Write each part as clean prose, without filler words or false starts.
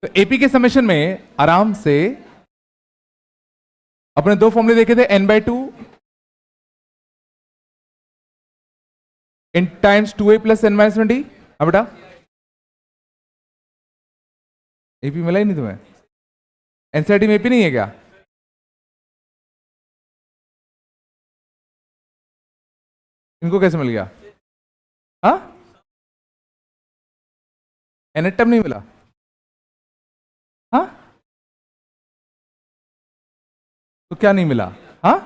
तो एपी के समेशन में आराम से अपने दो फॉर्मूले देखे थे, n/2 in times 2a plus n minus 20। अब बेटा एपी मिला ही नहीं तुम्हें? एनसीईआरटी में एपी नहीं है क्या? इनको कैसे मिल गया? हाँ, एनेटम नहीं मिला? हाँ, तो क्या नहीं मिला? हाँ,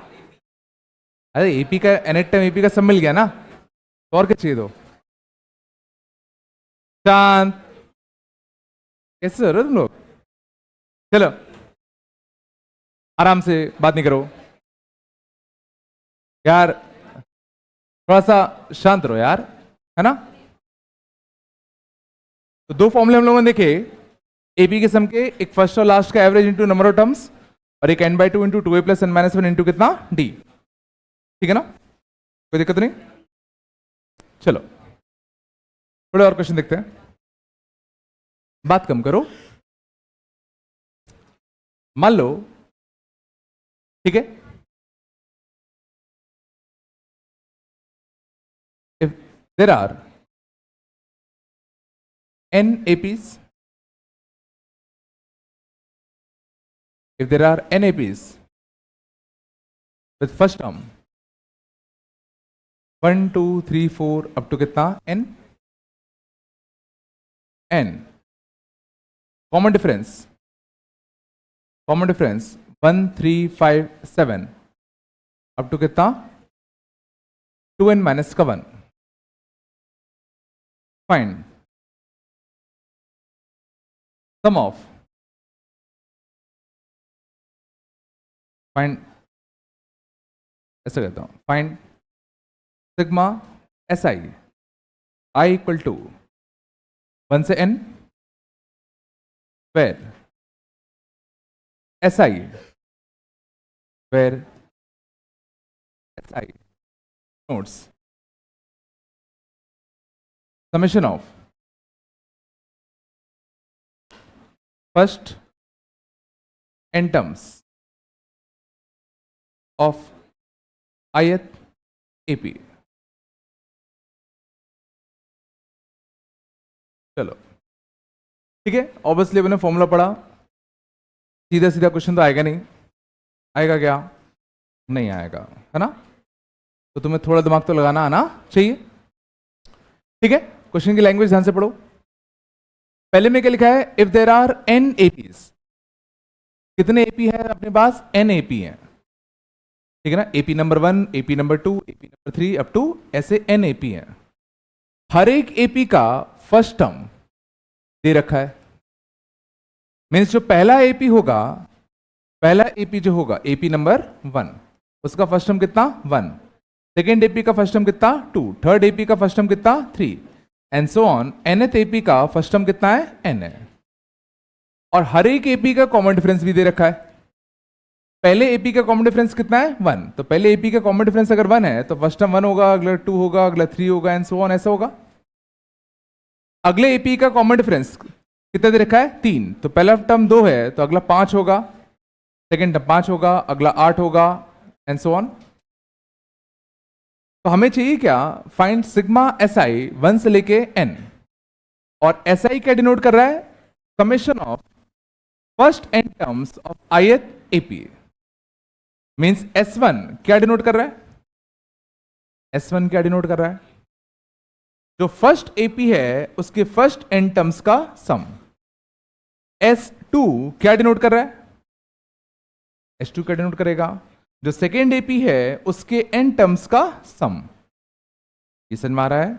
अरे एपी का एनेटम एपी का सब मिल गया ना, तो और क्या चाहिए? तो शांत कैसे हो रहे हो तुम लोग? चलो आराम से, बात नहीं करो यार, थोड़ा सा शांत रहो यार, है ना? तो दो फॉर्मूले हम लोगों ने देखे एपी के सम के, एक फर्स्ट और लास्ट का average into number of terms, और एक n/2 into 2a plus n minus 1 into कितना d। ठीक है ना, कोई दिक्कत नहीं? चलो थोड़े और क्वेश्चन देखते हैं, बात कम करो। मान लो, ठीक है, if there are n APs, if there are n APs with first term 1 2 3 4 up to कितना n, common difference 1 3 5 7 up to कितना 2n माइनस का 1। फाइंड सम ऑफ, फाइंड ऐसा कहता हूं, find sigma S I equal to 1 से n, where SI, where SI notes summation of first n terms of ith AP। चलो ठीक है, obviously अपने फॉर्मूला पढ़ा, सीधा सीधा क्वेश्चन तो आएगा नहीं, आएगा क्या? नहीं आएगा, है ना? तो तुम्हें थोड़ा दिमाग तो लगाना आना चाहिए। ठीक है, क्वेश्चन की लैंग्वेज ध्यान से पढ़ो। पहले में क्या लिखा है? If there are n APs, कितने एपी है अपने पास? n AP है, ठीक है ना? AP नंबर 1, AP नंबर 2, AP नंबर 3 अप टू ऐसे n AP है। हर एक AP का फर्स्ट टर्म दे रखा है, मीन्स जो पहला एपी होगा, पहला एपी जो होगा एपी नंबर 1, उसका फर्स्ट टर्म कितना 1, सेकेंड एपी का फर्स्ट टर्म कितना 2, थर्ड एपी का फर्स्ट टर्म कितना 3 and so on. nth AP का फर्स्ट टर्म कितना है? n है। और हर एक एपी का कॉमन डिफरेंस भी दे रखा है। पहले एपी का कॉमन डिफरेंस कितना है? 1। तो पहले एपी का कॉमन डिफरेंस अगर 1 है तो फर्स्ट टर्म 1 होगा, अगला 2 होगा, अगला 3 होगा एंड सो ऑन, ऐसा होगा। अगले एपी का कॉमन डिफरेंस कितना दे रखा है? 3। तो पहला टर्म 2 है तो अगला 5 होगा, सेकेंड टर्म 5 होगा, अगला 8 होगा एंड सो ऑन। तो हमें चाहिए क्या? फाइंड सिग्मा एस आई 1 से लेके n, और एस आई क्या डिनोट कर रहा है? Summation of first n terms of ith AP. Means S1 क्या डिनोट कर रहा है? S1 क्या डिनोट कर रहा है? जो फर्स्ट एपी है उसके फर्स्ट n टर्म्स का सम। S2 क्या डिनोट कर रहा है? S2 क्या डिनोट करेगा? जो सेकेंड एपी है उसके n टर्म्स का सम। ये समझ में आ रहा है?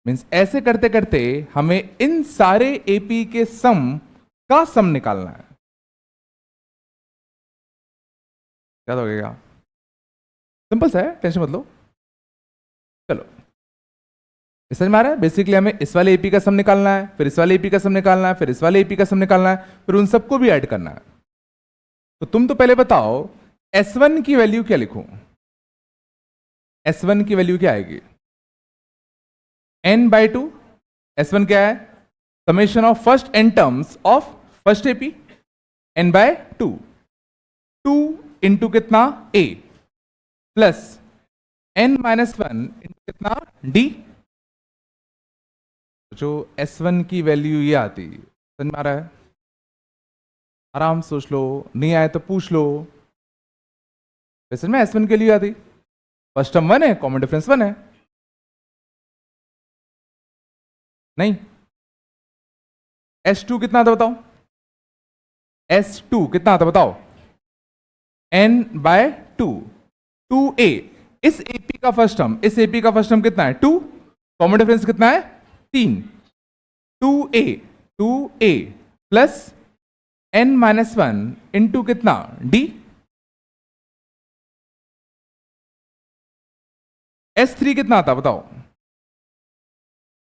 मीन्स ऐसे करते करते हमें इन सारे एपी के सम का सम निकालना है। क्या होगा? सिंपल सा है, टेंशन मत लो। चलो समझ में आ रहा है? बेसिकली हमें इस वाले एपी का सम निकालना है, फिर इस वाले एपी का सम निकालना है, फिर इस वाले एपी का सम निकालना है, फिर उन सबको भी ऐड करना है। तो तुम तो पहले बताओ S1 की वैल्यू क्या लिखूं? S1 की वैल्यू क्या आएगी? n/2। S1 क्या है? Summation of first n terms of first AP n bye 2, 2 into कितना a plus n minus 1 into कितना d। जो S1 की वैल्यू ये आती, समझ में आ रहा है? आराम से सोच लो, नहीं आए तो पूछ लो। वैसे में S1 के लिए आती, फर्स्ट टर्म 1 है, कॉमन डिफरेंस 1 है, नहीं? S2 कितना आता बताओ? S2 कितना आता बताओ? n bye 2, 2a। इस AP का फर्स्ट टर्म, इस AP का फर्स्ट टर्म कितना है? 2। कॉमन डिफरेंस कितना है? 3। 2a, 2a plus n minus 1 into कितना d। S3 कितना आता बताओ?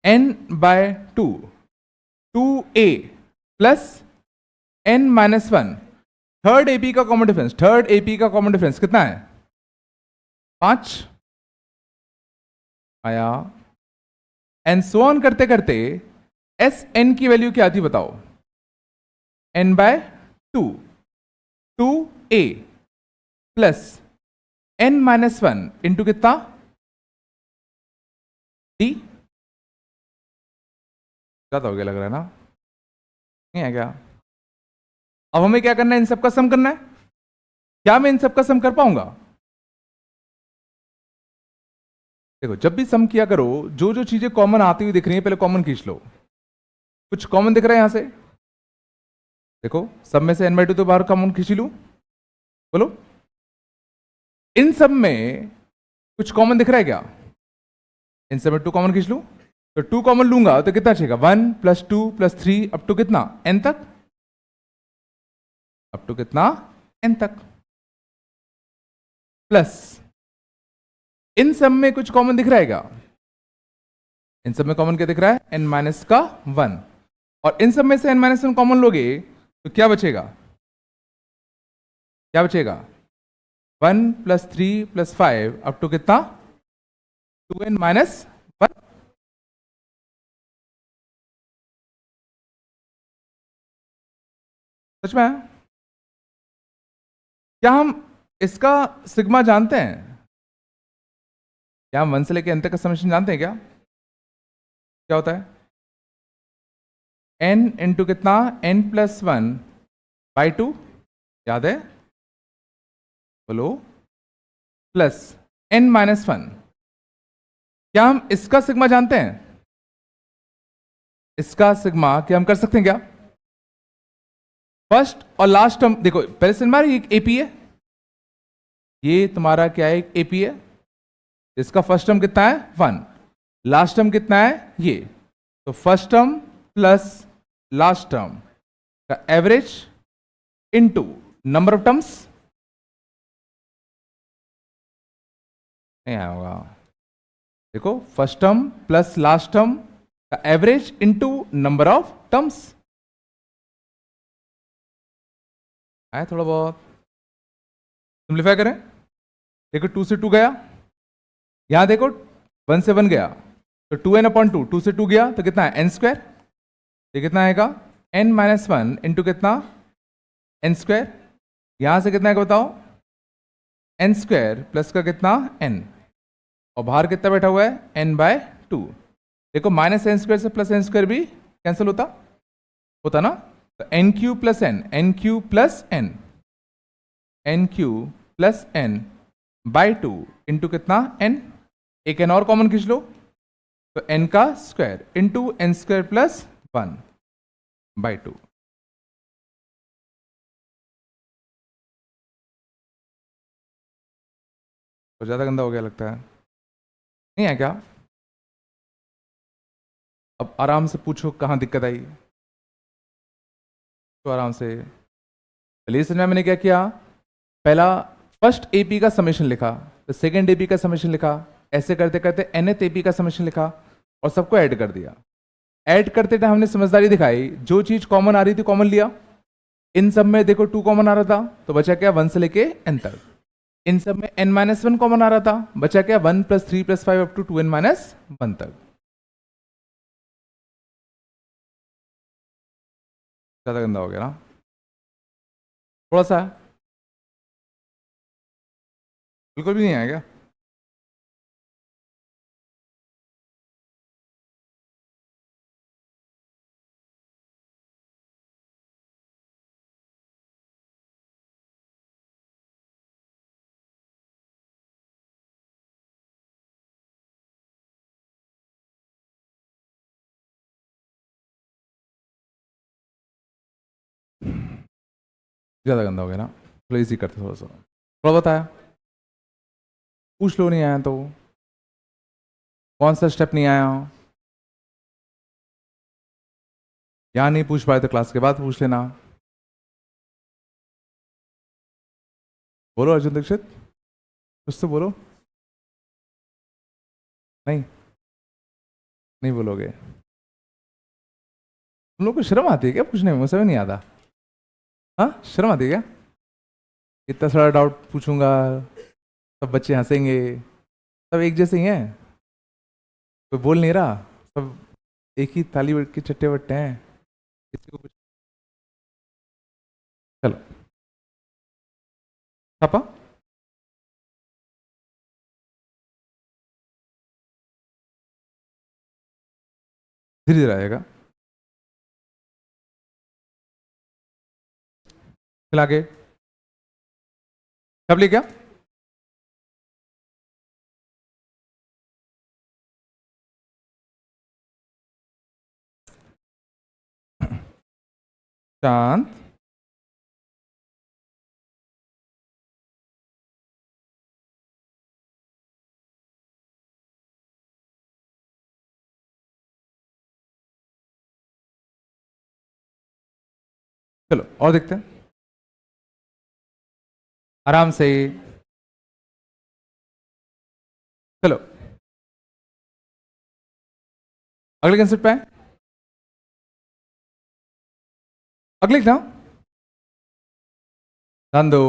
n bye 2, 2a plus n minus 1। Third AP का कॉमन डिफरेंस, थर्ड एपी का कॉमन डिफरेंस कितना है? 5 आया। एंड सो ऑन करते करते एस एन की वैल्यू क्या आती बताओ? n bye 2, 2a plus n minus 1 into कितना d। ज्यादा हो गया लग रहा है ना? नहीं है क्या? अब हमें क्या करना है? इन सबका सम करना है। क्या मैं इन सबका सम कर पाऊंगा? देखो, जब भी सम किया करो, जो जो चीजें कॉमन आती हुई दिख रही है पहले कॉमन खींच लो। कुछ कॉमन दिख रहा है यहां से? देखो, सब में से n/2 तो बाहर कॉमन खींच लूं, बोलो। इन सब में कुछ कॉमन दिख रहा है क्या? इन सब में 2 कॉमन खींच लूं, तो 2 कॉमन लूंगा तो कितना चाहिए? 1 + 2 + 3 अप टू कितना? n तक। अप टू कितना? n तक। प्लस इन सब में कुछ कॉमन दिख रहा है क्या? इन सब में कॉमन क्या दिख रहा है? n-1। और इन सब में से n-1 कॉमन लोगे तो क्या बचेगा? क्या बचेगा? 1 + 3 + 5 अप टू कितना? 2n-1। सच में? क्या हम इसका सिग्मा जानते हैं? क्या हम 1 से लेकर n तक का समेशन जानते हैं क्या? क्या होता है? n इंटू कितना? n+1/2, याद है? बोलो। Plus n-1। क्या हम इसका सिग्मा जानते हैं? इसका सिग्मा क्या हम कर सकते हैं क्या? फर्स्ट और लास्ट टर्म देखो, पहले से हमारी एक एपी है, ये तुम्हारा क्या है? एक एपी है। इसका फर्स्ट टर्म कितना है? 1। लास्ट टर्म कितना है? ये। तो first term plus last term का average into number of terms. नहीं आया होगा। देखो, first term plus last term का average into number of terms. आया थोड़ा बहुत? सिंप्लीफाई करें। देखो, 2 से 2 गया, यहां देखो 1 से 1 गया, तो 2n/2, 2 से 2 गया तो कितना है? n²। ये कितना आएगा? n-1 इंटू कितना? n²। यहां से कितना है बताओ? n² प्लस का कितना? n। और बाहर कितना बैठा हुआ है? n/2। देखो, -n² से +n² भी कैंसिल होता ना? तो n³ + n, n³ + n, n³ + n/2 into कितना? n। एक n और कॉमन खींच लो, तो n² इंटू n² + 1/2। तो ज्यादा गंदा हो गया लगता है, नहीं है क्या? अब आराम से पूछो कहां दिक्कत आई, तो आराम से। चलिए, समझ में मैंने क्या किया? पहला फर्स्ट एपी का समेशन लिखा, तो सेकंड एपी का समेशन लिखा, ऐसे करते करते nth एपी का समेशन लिखा और सबको ऐड कर दिया। ऐड करते टाइम हमने समझदारी दिखाई, जो चीज कॉमन आ रही थी कॉमन लिया। इन सब में देखो 2 कॉमन आ रहा था, तो बचा क्या? 1 से लेके n तक। इन सब में n-1 कॉमन आ रहा था, बचा क्या? 1 + 3 + 5 अप टू 2n-1 तक। ज़्यादा गंदा हो गया ना, थोड़ा सा है, बिल्कुल भी नहीं आएगा। ज़्यादा गंदा हो गया ना, थोड़ा इजी करते थोड़ा सा, थोड़ा बताया, पूछ लो नहीं आया तो, कौन सा स्टेप नहीं आया, यहाँ नहीं पूछ पाए तो क्लास के बाद पूछ लेना। बोलो अर्जुन दीक्षित, कुछ तो बोलो। नहीं, नहीं बोलोगे, तुम लोग को शर्म आती है क्या पूछने में? मुझे भी नहीं आता। हाँ, शर्म आती है क्या? इतना सारा डाउट पूछूंगा, सब बच्चे हंसेंगे, सब एक जैसे ही हैं, कोई बोल नहीं रहा, सब एक ही थाली के चट्टे बट्टे हैं, किसी को कुछ। चलो पापा, धीरे धीरे आएगा, फिर आगे कब ले क्या? शांत, चलो और देखते हैं, आराम से, चलो अगले कंसेप्ट पे आए, अगले ना, ध्यान दो।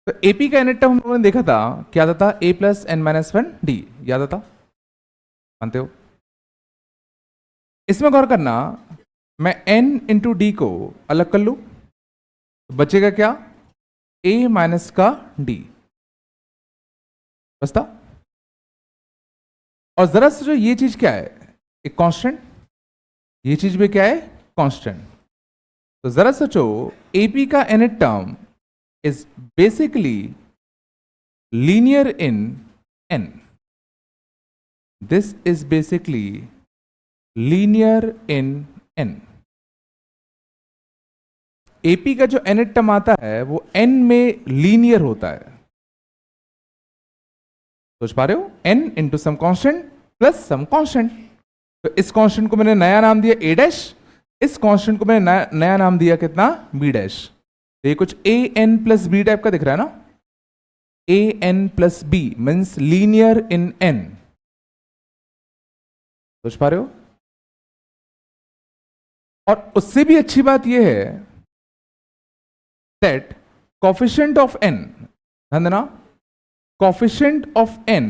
तो एपी का यूनिट टर्म हम लोगों ने देखा था, क्या आता था? A plus N minus one d, याद आता? मानते हो? इसमें गौर करना, मैं n इंटू डी को अलग कर लू तो बचेगा क्या? a माइनस का d बसता। और जरा सोचो ये चीज क्या है? एक कांस्टेंट, ये चीज भी क्या है? कांस्टेंट। तो जरा सोचो AP का unit term is basically linear in n, this is basically linear in n। AP का जो nth टर्म आता है वो n में लीनियर होता है, सोच पा रहे हो? n into some constant plus some constant. तो इस कांस्टेंट को मैंने नया नाम दिया a डैश, इस कांस्टेंट को मैंने नया नाम दिया कितना? b dash. तो ये कुछ a n plus b type का दिख रहा है ना, a n plus b means linear in n, सोच पा रहे हो? और उससे भी अच्छी बात यह है that coefficient of n, ध्यान देना, coefficient of n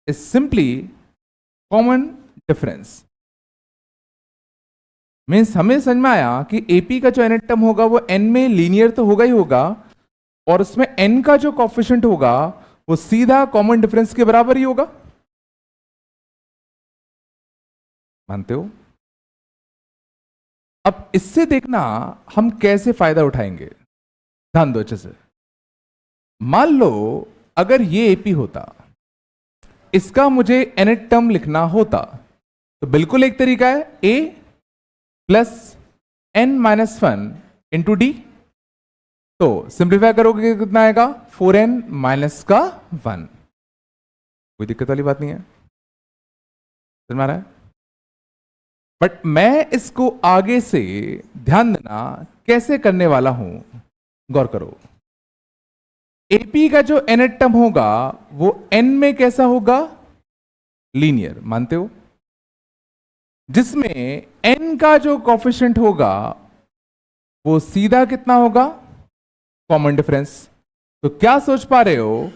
is simply common difference। Means हमें समझ में आया कि AP का जो nth टर्म होगा वो n में लीनियर तो होगा ही होगा, और उसमें n का जो coefficient होगा वो सीधा कॉमन डिफरेंस के बराबर ही होगा, मानते हो? अब इससे देखना हम कैसे फायदा उठाएंगे, ध्यान दो अच्छे से। मान लो अगर ये एपी होता, इसका मुझे nth टर्म लिखना होता, तो बिल्कुल एक तरीका है, a plus n minus one into D. तो सिंप्लीफाई करोगे कितना आएगा? 4n माइनस का 1। कोई दिक्कत वाली बात नहीं है, समझ में आ रहा है? बट मैं इसको आगे से, ध्यान देना कैसे करने वाला हूं, गौर करो। एपी का जो nth टर्म होगा वो n में कैसा होगा? लीनियर, मानते हो? जिसमें n का जो कोफिशिएंट होगा वो सीधा कितना होगा? Common difference. तो क्या सोच पा रहे हो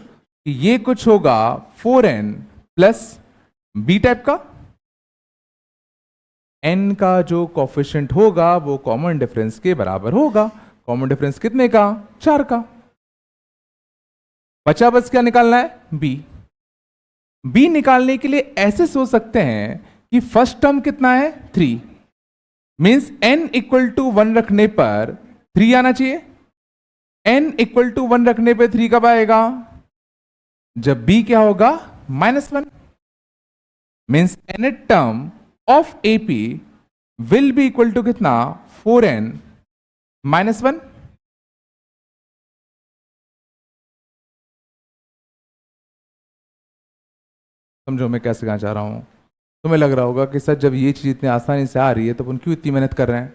कि ये कुछ होगा 4n प्लस बी टाइप का n का जो कोफिशिएंट होगा वो कॉमन डिफरेंस के बराबर होगा। कॉमन डिफरेंस कितने का? 4 का। बचा बस क्या निकालना है? बी। बी निकालने के लिए ऐसे सोच सकते हैं कि फर्स्ट टर्म कितना है? 3। मींस n इक्वल टू 1 रखने पर 3 आना चाहिए। n इक्वल टू 1 रखने पर 3 कब आएगा? जब b क्या होगा? -1। Means nth term of AP will be equal to कितना? 4n -1। समझो मैं कैसे कहना चाह रहा हूं। तुम्हें लग रहा होगा कि सर जब ये चीज इतनी आसानी से आ रही है तो अपन क्यों इतनी मेहनत कर रहे हैं?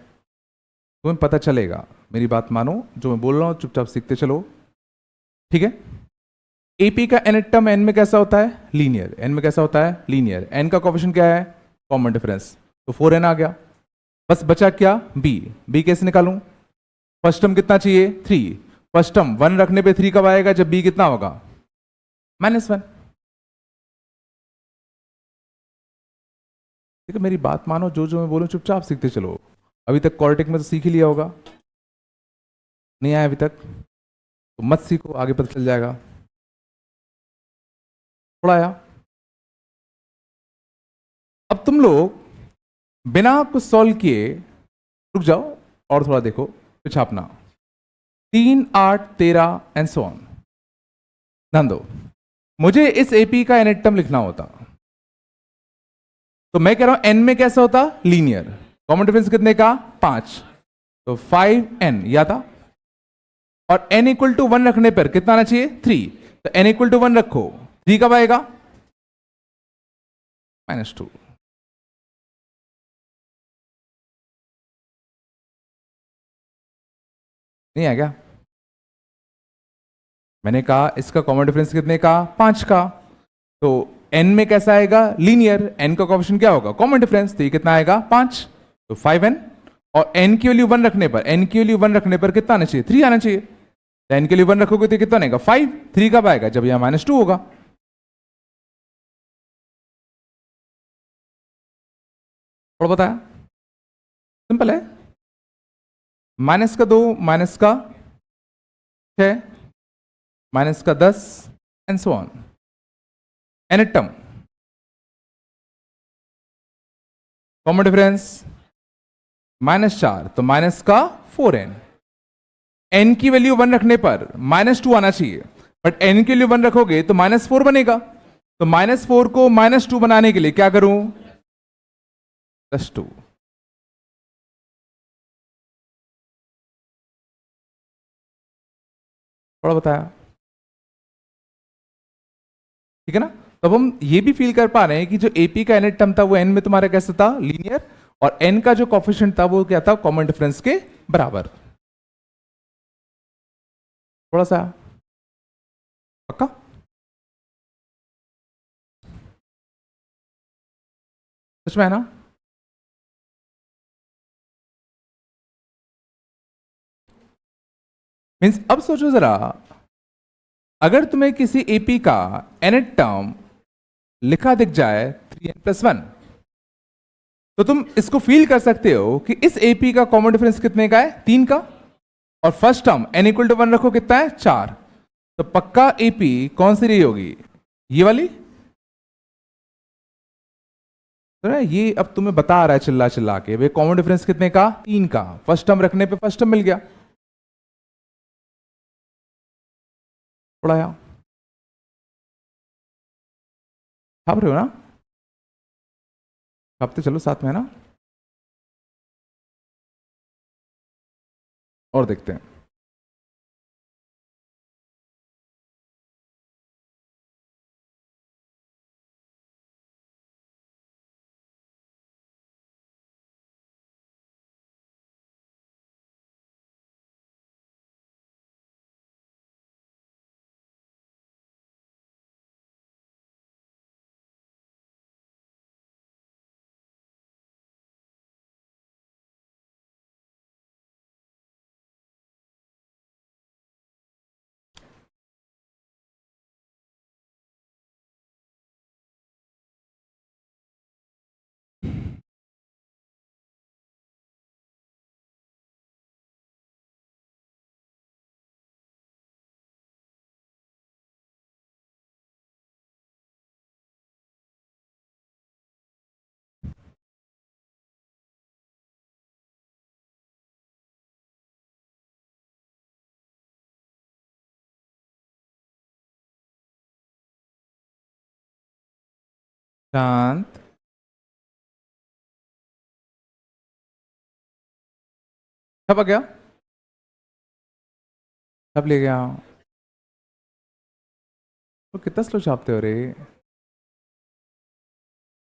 तुम्हें पता चलेगा। मेरी बात मानो, जो मैं बोल रहा हूं चुपचाप सीखते चलो, ठीक है? एपी का nth टर्म n में कैसा होता है? लीनियर। n में कैसा होता है? लीनियर। n का कोफिशिएंट क्या है? Common difference. तो 4n आ गया। बस बचा क्या? b। b कैसे निकालूं? फर्स्ट टर्म कितना चाहिए? 3। फर्स्ट टर्म 1 रखने पे 3 कब आएगा? जब b कितना होगा? -1। ठीक है, मेरी बात मानो, जो जो मैं बोलूं चुपचाप सीखते चलो। अभी तक क्वाड्रेटिक में तो सीख ही लिया होगा, नहीं आया अभी तक तो मत सीखो, आगे पता चल जाएगा। थोड़ा आया। अब तुम लोग बिना कुछ सॉल्व किए रुक जाओ और थोड़ा देखो, फिर छापना। 3, 8, 13 एंड सो ऑन। ध्यान दो, मुझे इस एपी का nth टर्म लिखना होता तो मैं कह रहा हूं n में कैसा होता? लीनियर। कॉमन डिफरेंस कितने का? 5। तो 5n या था। और n इक्वल टू 1 रखने पर कितना आना चाहिए? 3। तो n इक्वल टू 1 रखो, 3 कब आएगा? -2। नहीं आ गया? मैंने कहा इसका कॉमन डिफरेंस कितने का? 5 का। तो n में कैसा आएगा? लीनियर। n का कोएफिशिएंट क्या होगा? Common difference. तो ये कितना आएगा? 5। तो 5n। और n की वैल्यू 1 रखने पर, n की वैल्यू 1 रखने पर कितना आना चाहिए? 3 आना चाहिए। तो n की वैल्यू 1 रखोगे तो कितना आएगा? 5। 3 कब आएगा? जब यह -2 होगा। और बताया, सिंपल है। माइनस का 2, माइनस का 6, माइनस का 10 and so on. nth term common difference -4, तो माइनस का 4n। n की वैल्यू 1 रखने पर -2 आना चाहिए, बट n की वैल्यू 1 रखोगे तो -4 बनेगा। तो -4 को -2 बनाने के लिए क्या करूं? +2। थोड़ा बताया, ठीक है ना? तब हम ये भी फील कर पा रहे हैं कि जो एपी का nth टर्म था वो n में तुम्हारा कैसा था? लीनियर। और n का जो कोफिशिएंट था वो क्या था? कॉमन डिफरेंस के बराबर। थोड़ा सा पक्का? सच में है ना? मीन्स अब सोचो जरा, अगर तुम्हें किसी एपी का nth टर्म लिखा दिख जाए 3n+1, तो तुम इसको फील कर सकते हो कि इस एपी का कॉमन डिफरेंस कितने का है? 3 का। और first term n equal to 1 रखो, कितना है? 4। तो पक्का एपी कौन सी रही होगी? ये वाली। तो ना ये अब तुम्हें बता रहा है चिल्ला चिल्ला के, वे कॉमन डिफरेंस कितने का? 3 का। फर्स्ट टर्म रखने पे फर्स्ट टर्म मिल गया। पढ़ाया, छाप रहे हो ना? छापते चलो साथ में, है ना? और देखते हैं। शांत, छप आ गया, छप ले गया। तो कितना स्लो छापते हो रे,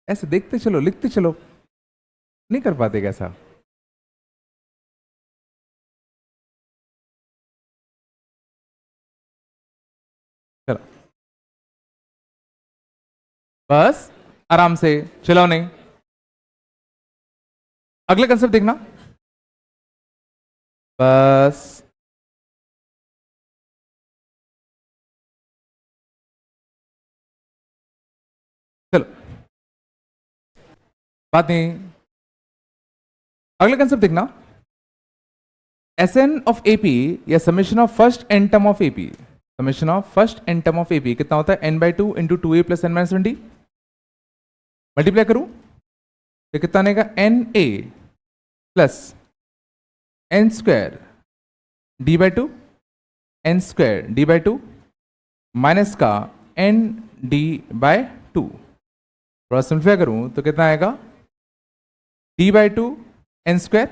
ऐसे देखते चलो लिखते चलो, नहीं कर पाते कैसा? चलो बस आराम से, चलो नहीं। अगले कंसेप्ट देखना, बस चलो, बात नहीं। अगले कंसेप्ट देखना, एस एन ऑफ एपी या summation of first N term of AP, summation of first N term of AP कितना होता है? n/2 into 2a plus n minus 20, multiply करूं तो कितना आएगा? na plus n square d/2, n square d/2 minus का n d/2। थोड़ा simplify करूं तो कितना आएगा? d/2 n square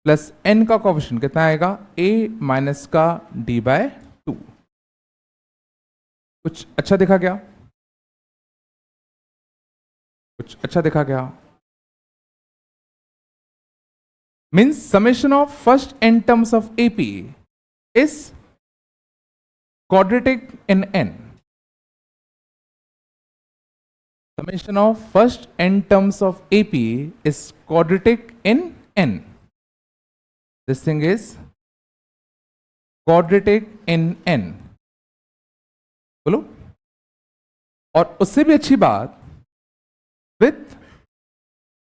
plus n का कोएफिशिएंट कितना आएगा? a माइनस का d/2। कुछ अच्छा दिखा क्या? कुछ अच्छा दिखा क्या? Means summation of first n terms of AP is quadratic in n. Summation of first n terms of AP is quadratic in n. This thing is quadratic in n. बोलो। और उससे भी अच्छी बात, with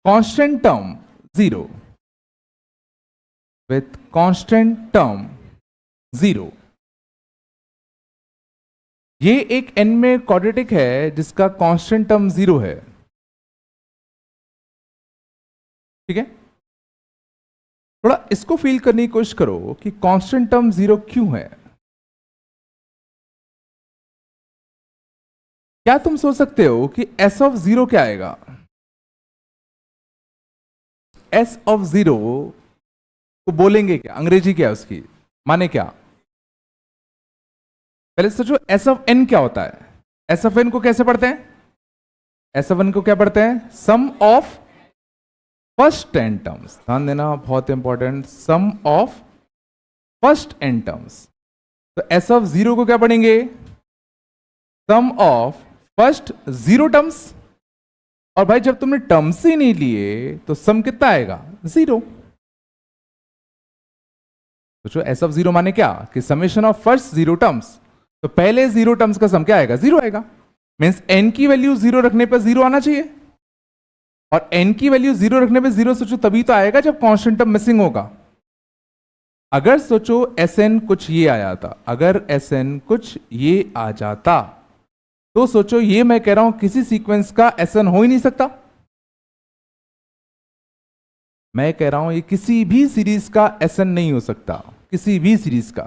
constant term 0, with constant term 0, ये एक n में quadratic है जिसका कांस्टेंट टर्म 0 है, ठीक है? थोड़ा इसको फील करने की कोशिश करो कि कांस्टेंट टर्म 0 क्यों है। क्या तुम सोच सकते हो कि s ऑफ 0 क्या आएगा? s ऑफ 0 को बोलेंगे क्या, अंग्रेजी क्या है उसकी, माने क्या? पहले सोचो s ऑफ n क्या होता है? s ऑफ n को कैसे पढ़ते हैं? s ऑफ n को क्या पढ़ते हैं? Sum of first n terms, ध्यान देना बहुत important, sum of first n terms. तो s ऑफ 0 को क्या पढ़ेंगे? Sum of first 0 terms. और भाई जब तुमने टर्म्स ही नहीं लिए तो सम कितना आएगा? 0। सोचो s ऑफ 0 माने क्या कि समेशन ऑफ फर्स्ट 0 टर्म्स, तो पहले 0 टर्म्स का सम क्या आएगा? 0 आएगा। मीन्स n की वैल्यू 0 रखने पर 0 आना चाहिए, और n की वैल्यू 0 रखने पे 0 सोचो तभी तो आएगा जब कांस्टेंट टर्म मिसिंग होगा। अगर सोचो Sn कुछ ये आ जाता, अगर Sn कुछ ये आ जाता, तो सोचो ये मैं कह रहा हूं किसी सीक्वेंस का Sn हो ही नहीं सकता। मैं कह रहा हूं ये किसी भी सीरीज का Sn नहीं हो सकता, किसी भी सीरीज का।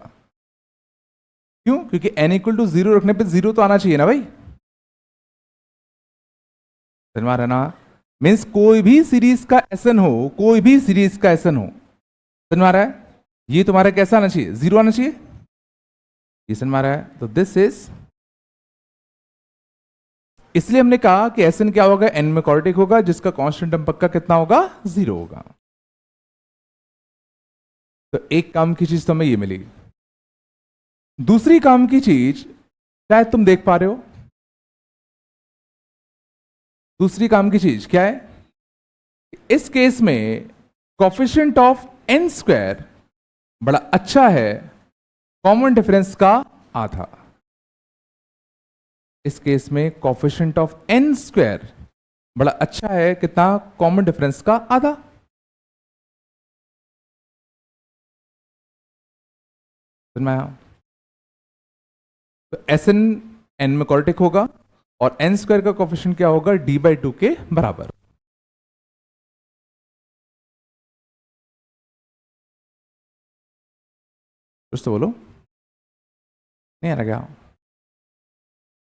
क्यों? क्योंकि n इक्वल टू 0 रखने पे 0 तो आना चाहिए ना भाई, समझ में आ रहा है ना? मीन्स कोई भी सीरीज का Sn हो, कोई भी सीरीज का Sn हो, समझ में आ रहा है? ये तुम्हारा कैसा आना चाहिए? 0 आना चाहिए, ये समझ में आ रहा है? तो दिस इज, इसलिए हमने कहा कि Sn क्या होगा? n में क्वाड्रेटिक होगा जिसका कांस्टेंट टर्म पक्का कितना होगा? 0 होगा। तो एक काम की चीज तो हमें ये मिली। दूसरी काम की चीज शायद तुम देख पा रहे हो, दूसरी काम की चीज क्या है? इस केस में कोफिशिएंट ऑफ n स्क्वायर बड़ा अच्छा है कॉमन डिफरेंस का आधा। इस केस में कोफिशिएंट ऑफ n स्क्वायर बड़ा अच्छा है कितना? कॉमन डिफरेंस का आधा। तो Sn n में क्वाड्रेटिक होगा और n स्क्वायर का कोफिशिएंट क्या होगा? d/2 के बराबर। कुछ तो बोलो, नहीं आ रहा क्या?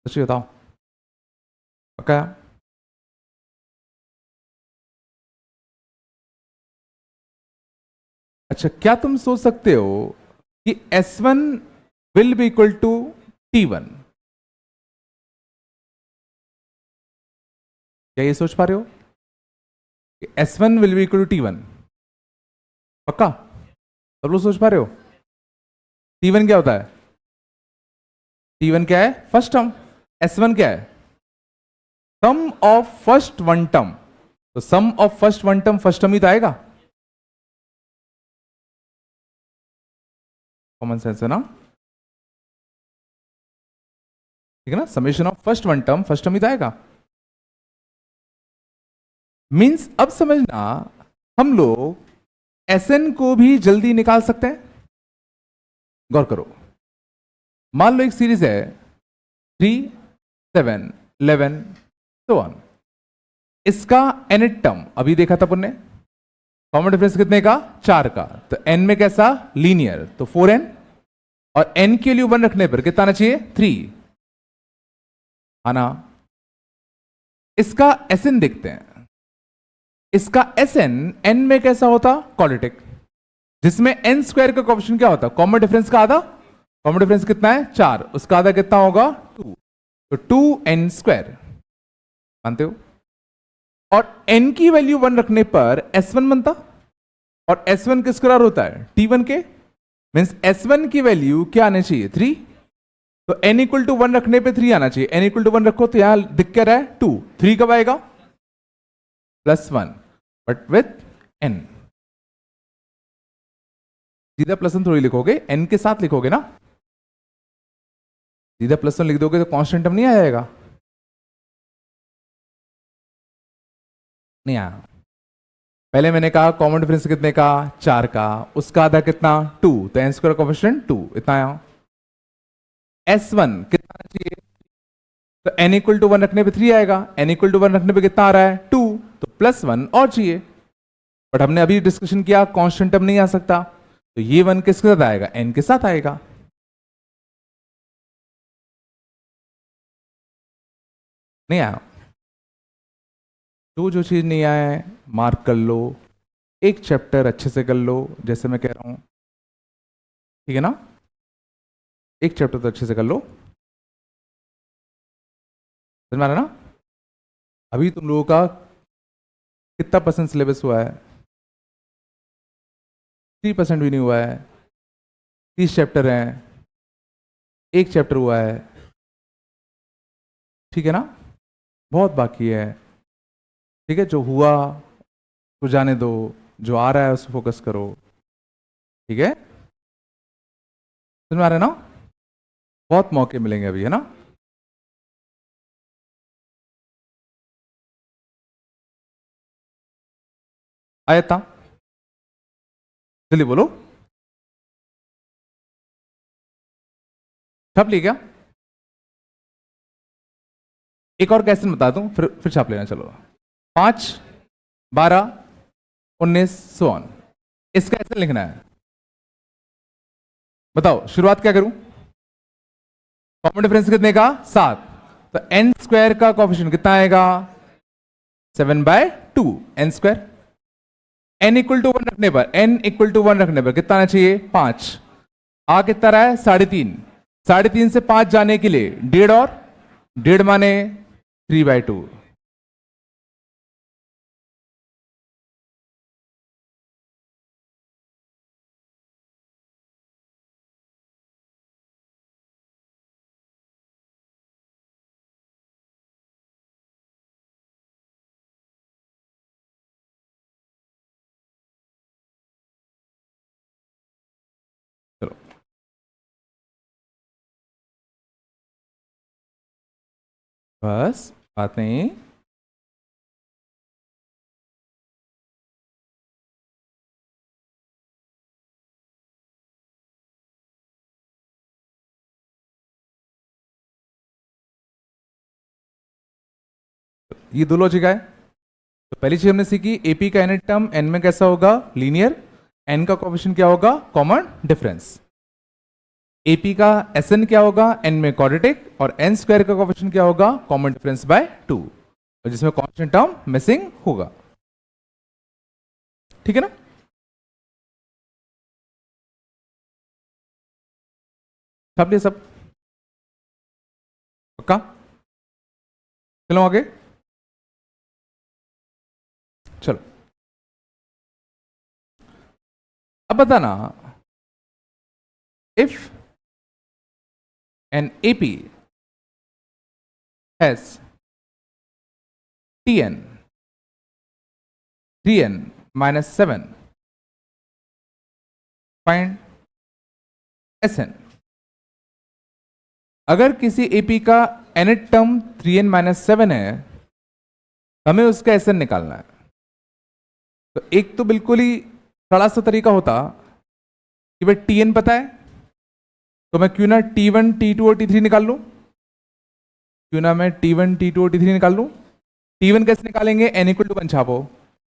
सच्ची बताओ, पक्का? अच्छा, क्या तुम सोच सकते हो कि S1 will be equal to T1? क्या ये सोच पा रहे हो कि S1 will be equal to T1? पक्का सब लोग सोच पा रहे हो? T1 क्या होता है? T1 क्या है? First term. S1 क्या है? Sum of first one term. तो sum of first one term first term ही तो आएगा। कॉमन सेंस है ना? ठीक है ना? Summation of first one term first term ही तो आएगा। मींस अब समझना, हम लोग Sn को भी जल्दी निकाल सकते हैं। गौर करो, मान लो एक सीरीज है 3, 7, 11 तो ऑन। इसका nth टर्म अभी देखा था पुण्य, कॉमन डिफरेंस कितने का? 4 का। तो n में कैसा? लीनियर, तो 4n। और n के लिए 1 रखने पर कितना आना चाहिए? 3 आना। इसका Sn देखते हैं। इसका Sn n में कैसा होता? क्वाड्रेटिक, जिसमें n स्क्वायर का कोएफिशिएंट क्या होता? कॉमन डिफरेंस का आधा। कॉमन डिफरेंस कितना है? 4, उसका आधा कितना होगा? 2, तो 2n स्क्वायर। मानते हो? और n की वैल्यू 1 रखने पर S1 बनता, और S1 किस स्क्वायर होता है? T1 के। मीन्स S1 की वैल्यू क्या आनी चाहिए? 3। तो n इक्वल टू 1 रखने पे 3 आना चाहिए। n इक्वल टू 1 रखो तो यहां दिख क्या रहा है? 2। 3 कब आएगा? +1, बट विथ n। सीधा +1 थोड़ी लिखोगे, n के साथ लिखोगे ना। सीधा +1 लिख दोगे तो कांस्टेंट टर्म नहीं आ जाएगा? नहीं आया। पहले मैंने कहा कॉमन डिफरेंस कितने का? 4 का, उसका आधा कितना? 2, तो n स्क्वायर कोएफिशिएंट 2 इतना आया। S1 कितना आना चाहिए? तो n इक्वल टू 1 रखने पे 3 आएगा, n इक्वल टू 1 रखने पे कितना आ रहा है? 2, तो +1 और चाहिए। बट हमने अभी डिस्कशन किया कांस्टेंट टर्म नहीं आ सकता, तो ये 1 किसके साथ आएगा? n के साथ आएगा। नहीं आया? जो चीज नहीं आया है मार्क कर लो, एक चैप्टर अच्छे से कर लो, जैसे मैं कह रहा हूं, ठीक है ना? एक चैप्टर तो अच्छे से कर लो, समझ में आ रहा ना? अभी तुम लोगों का कितना % सिलेबस हुआ है? 3% भी नहीं हुआ है। 30 चैप्टर हैं, एक चैप्टर हुआ है, ठीक है ना? बहुत बाकी है। ठीक है, जो हुआ तो जाने दो, जो आ रहा है उस फोकस करो, ठीक है? समझ में आ रहा है ना? बहुत मौके मिलेंगे अभी, है ना? आया था? जल्दी बोलो। छाप ली क्या? एक और क्वेश्चन बता दूं, फिर छाप लेना। चलो, 5, 12, 19 सो ऑन। इसका ऐसे लिखना है। बताओ शुरुआत क्या करूं? कॉमन डिफरेंस कितने का? 7, तो n स्क्वायर का कोएफिशिएंट कितना आएगा? 7/2 n square. n equal to 1 रखने पर, n इक्वल टू 1 रखने पर कितना आना चाहिए? 5। आ कितना रहा है? 3.5। 3.5 से 5 जाने के लिए 1.5, और 1.5 माने 3/2। चलो, बस बात नहीं। ये दो लॉजिक है। तो पहली चीज हमने सीखी, एपी का nth टर्म n में कैसा होगा? लीनियर। n का कोएफिशिएंट क्या होगा? Common difference. एपी का Sn क्या होगा? n में क्वाड्रेटिक, और n स्क्वायर का कोएफिशिएंट क्या होगा? कॉमन डिफरेंस बाय 2, और जिसमें कांस्टेंट टर्म मिसिंग होगा। ठीक है ना? छाप लिया सब? पक्का? चलो आगे, चलो अब बताना, if an AP has Tn 3n minus 7 find Sn। अगर किसी एपी का nth टर्म 3n minus 7 है, हमें उसका Sn निकालना है। तो एक तो बिल्कुल ही सड़ा सा तरीका होता कि भाई Tn पता है तो मैं क्यों ना T1 T2 और T3 निकाल लूं, क्यों ना मैं T1 T2 और T3 निकाल लूं। T1 कैसे निकालेंगे? n इक्वल टू 1 छापो,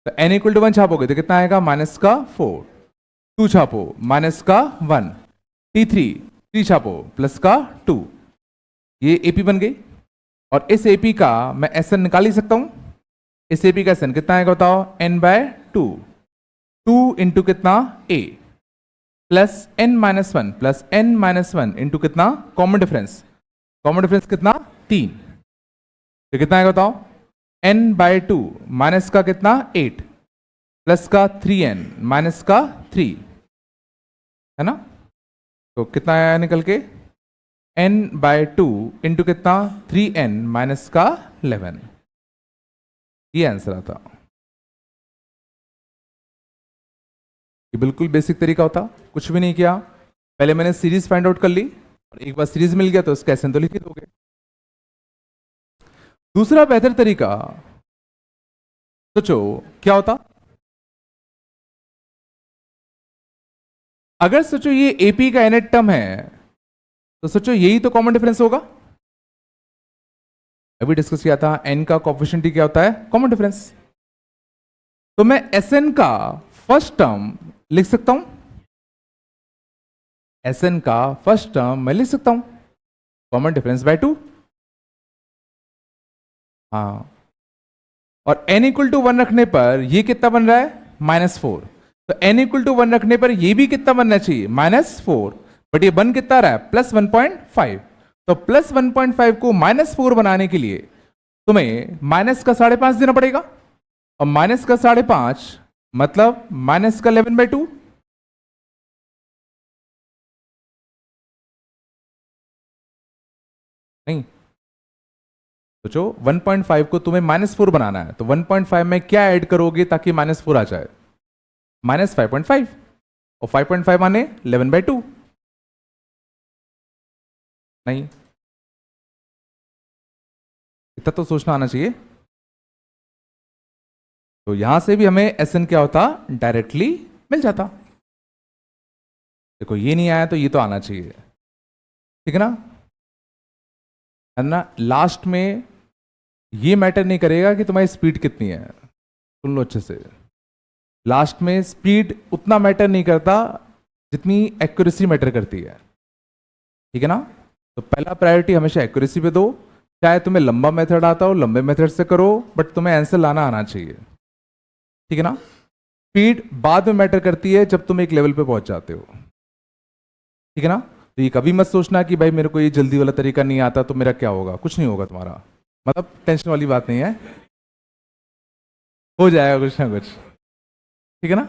तो n इक्वल टू 1 छापोगे तो कितना आएगा? माइनस का 4। 2 छापो, माइनस का 1। T3 3 छापो, प्लस का 2। ये एपी बन गई। और इस एपी का मैं Sn निकाल ही सकता हूं। इस एपी का Sn कितना आएगा बताओ? n/2। 2 इंटू कितना? a plus n minus 1 plus n minus 1 into कितना? Common difference. कॉमन डिफरेंस कितना? 3। तो कितना आएगा बताओ? n/2 माइनस का कितना? 8 प्लस का 3n माइनस का 3, है ना? तो कितना आया निकल के? n/2 इंटू कितना? 3n माइनस का 11। ये आंसर आता। ये बिल्कुल बेसिक तरीका होता, कुछ भी नहीं किया, पहले मैंने सीरीज फाइंड आउट कर ली और एक बार सीरीज मिल गया तो उसका Sn तो लिख ही दोगे। दूसरा बेहतर तरीका, सोचो क्या होता अगर सोचो ये एपी का nth टर्म है, तो सोचो यही तो कॉमन डिफरेंस होगा। अभी डिस्कस किया था n का कोएफिशिएंट क्या होता है? Common difference. तो मैं Sn का फर्स्ट टर्म लिख सकता हूं, Sn का फर्स्ट टर्म मैं लिख सकता हूं कॉमन डिफरेंस बाय 2। हाँ, और n इक्वल टू 1 रखने पर ये कितना बन रहा है? -4। तो n इक्वल टू 1 रखने पर ये भी कितना बनना चाहिए? -4। बट ये बन कितना रहा है? +1.5। तो +1.5 को -4 बनाने के लिए तुम्हें माइनस का 5.5 देना पड़ेगा, और माइनस का 5.5 मतलब माइनस का 11/2। नहीं, सोचो 1.5 को तुम्हें -4 बनाना है, तो 1.5 में क्या ऐड करोगे ताकि -4 आ जाए? -5.5, और 5.5 माने 11/2। नहीं, इतना तो सोचना आना चाहिए। तो यहां से भी हमें Sn क्या होता? डायरेक्टली मिल जाता। देखो ये नहीं आया तो ये तो आना चाहिए, ठीक है ना? है ना? लास्ट में ये मैटर नहीं करेगा कि तुम्हारी स्पीड कितनी है, सुन लो अच्छे से। लास्ट में स्पीड उतना मैटर नहीं करता जितनी एक्यूरेसी मैटर करती है, ठीक है ना? तो पहला प्रायोरिटी हमेशा एक्यूरेसी पे दो, चाहे तुम्हें लंबा मेथड आता हो लंबे मेथड से करो, बट तुम्हें आंसर लाना आना चाहिए, ठीक है ना? स्पीड बाद में मैटर करती है जब तुम एक लेवल पे पहुंच जाते हो, ठीक है ना? तो ये कभी मत सोचना कि भाई मेरे को ये जल्दी वाला तरीका नहीं आता तो मेरा क्या होगा। कुछ नहीं होगा तुम्हारा, मतलब टेंशन वाली बात नहीं है, हो जाएगा कुछ ना कुछ, ठीक है ना?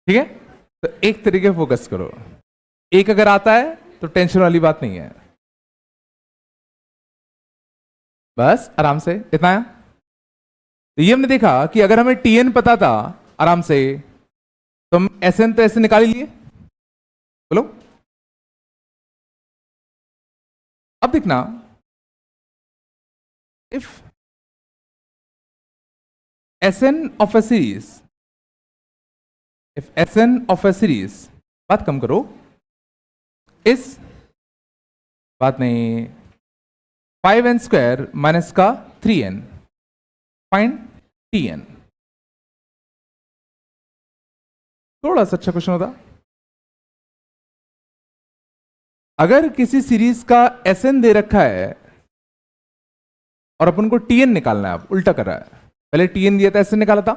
ठीक है, तो एक तरीके फोकस करो, एक अगर आता है तो टेंशन वाली बात नहीं है, बस आराम से इतना है। तो ये हमने देखा कि अगर हमें Tn पता था आराम से, तो हम Sn तो ऐसे निकाल लिए। बोलो, अब देखना, if Sn of a series, if Sn of a series, बात कम करो, इस बात नहीं, 5n² माइनस का 3n, फाइंड Tn। थोड़ा सा अच्छा क्वेश्चन होता। अगर किसी सीरीज का Sn दे रखा है और अपन को Tn निकालना है, अब उल्टा कर रहा है, पहले Tn दिया था Sn निकाला था,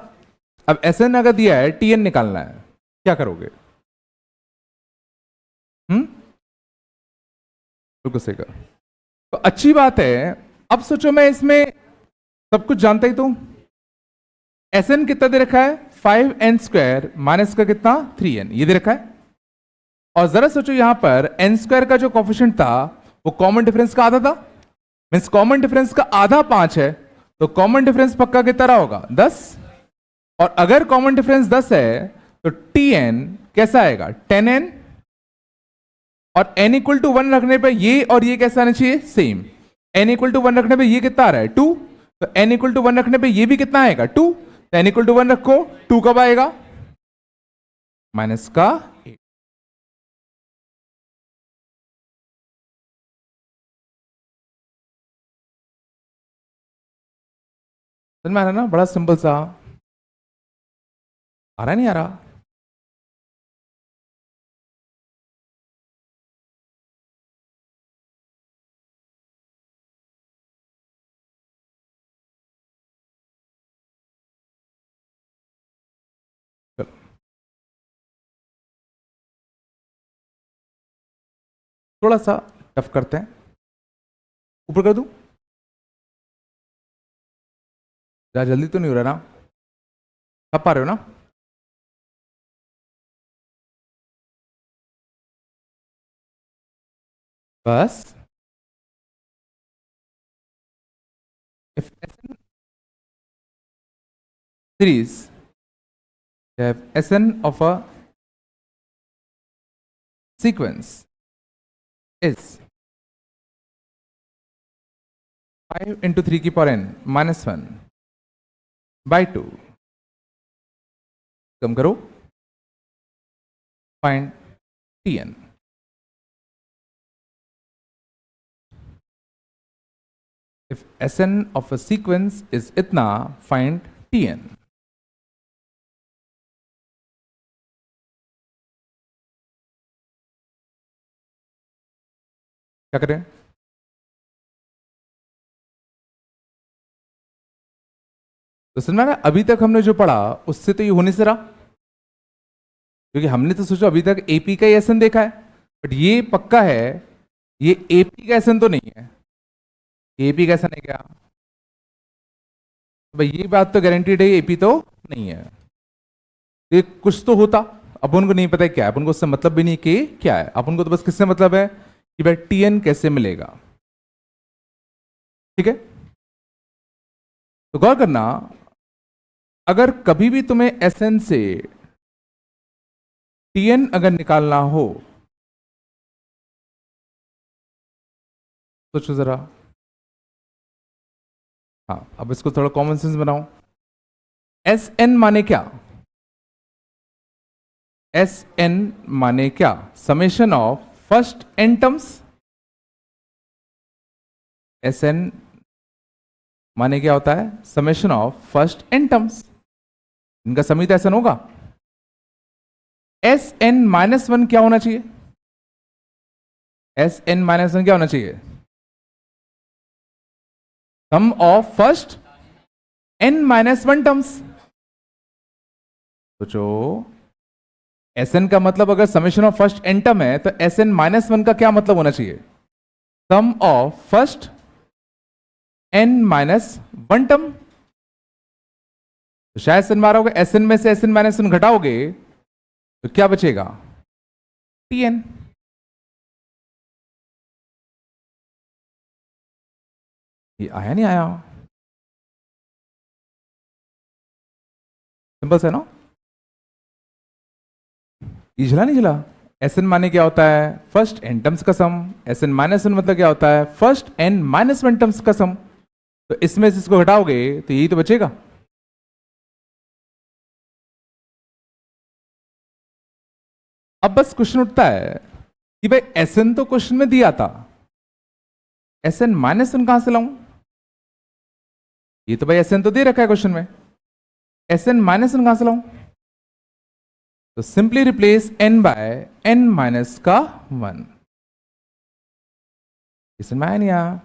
अब Sn अगर दिया है Tn निकालना है, क्या करोगे? बिल्कुल सही कहा। तो अच्छी बात है। अब सोचो मैं इसमें सब कुछ जानता ही तो, एस एन कितना दे रखा है 5n² माइनस का कितना 3n, ये दे रखा है। और जरा सोचो यहां पर n² का जो कोफिशिएंट था वो कॉमन डिफरेंस का आधा था, मीन्स कॉमन डिफरेंस का आधा 5 है, तो कॉमन डिफरेंस पक्का कितना रहा होगा 10। और अगर कॉमन डिफरेंस 10 है तो tn कैसा आएगा 10n, और n इक्वल टू 1 रखने पे ये और ये कैसा आना चाहिए सेम। n इक्वल टू 1 रखने पे ये कितना आ रहा है 2, तो n इक्वल टू 1 रखने पे ये भी कितना आएगा 2, तो n इक्वल टू 1 रखो, 2 कब आएगा माइनस का 8। समझ में आ रहा ना, बड़ा सिंपल सा, आ रहा नहीं आ रहा। चलो थोड़ा सा टफ करते हैं, ऊपर कर दूं, ज्यादा जल्दी तो नहीं हो रहा ना, कर पा रहे हो ना। बस if Sn series have Sn of a sequence is 5 into 3 की पावर n minus 1 by 2, कम करो, find Tn। if Sn of a sequence is इतना, find Tn। क्या करें, तो सुनना ना, अभी तक हमने जो पढ़ा उससे तो ये होने से रहा, क्योंकि हमने तो सोचा अभी तक एपी का एसन देखा है, बट ये पक्का है ये एपी का एसन तो नहीं है। एपी का एसन है क्या, भाई ये बात तो गारंटीड है एपी तो नहीं है। ये कुछ तो होता, अब उनको नहीं पता है क्या है, अपन को उससे मतलब भी नहीं कि क्या है, अपन को तो बस किससे मतलब है कि भाई टीएन कैसे मिलेगा। ठीक है, तो गौर करना, अगर कभी भी तुम्हें एसएन से टीएन अगर निकालना हो, सोचो जरा, हाँ अब इसको थोड़ा कॉमन सेंस बनाओ। एस एन माने क्या, एस एन माने क्या, summation of first N terms. S N माने क्या होता है, summation of first N terms, इनका समित एसन होगा। एस एन माइनस 1 क्या होना चाहिए, एस एन माइनस 1 क्या होना चाहिए, sum of first n minus 1 terms. सोचो एस एन का मतलब अगर summation of first N term है तो एस एन माइनस 1 का क्या मतलब होना चाहिए, sum of first n minus 1 term. तो शायद सन मारोगे, एस एन में से एस एन माइनस 1 घटाओगे तो क्या बचेगा टी एन। ये आया नहीं आया, सिंपल से ना, ये झला नहीं झला। एस एन माने क्या होता है, फर्स्ट एन टर्म्स का सम, एस एन माइनस 1 मतलब क्या होता है, फर्स्ट एन माइनस 1 टर्म्स का सम। तो इसमें से इसको घटाओगे तो यही तो बचेगा। अब बस क्वेश्चन उठता है कि भाई एस एन तो क्वेश्चन में दिया था, एस एन माइनस 1 कहां से लाऊं, ये तो भाई एस एन तो दे रखा है क्वेश्चन में, एस एन माइनस 1 कहां से लाऊं। तो simply replace n by n minus का 1। इसमें आया नहीं आया,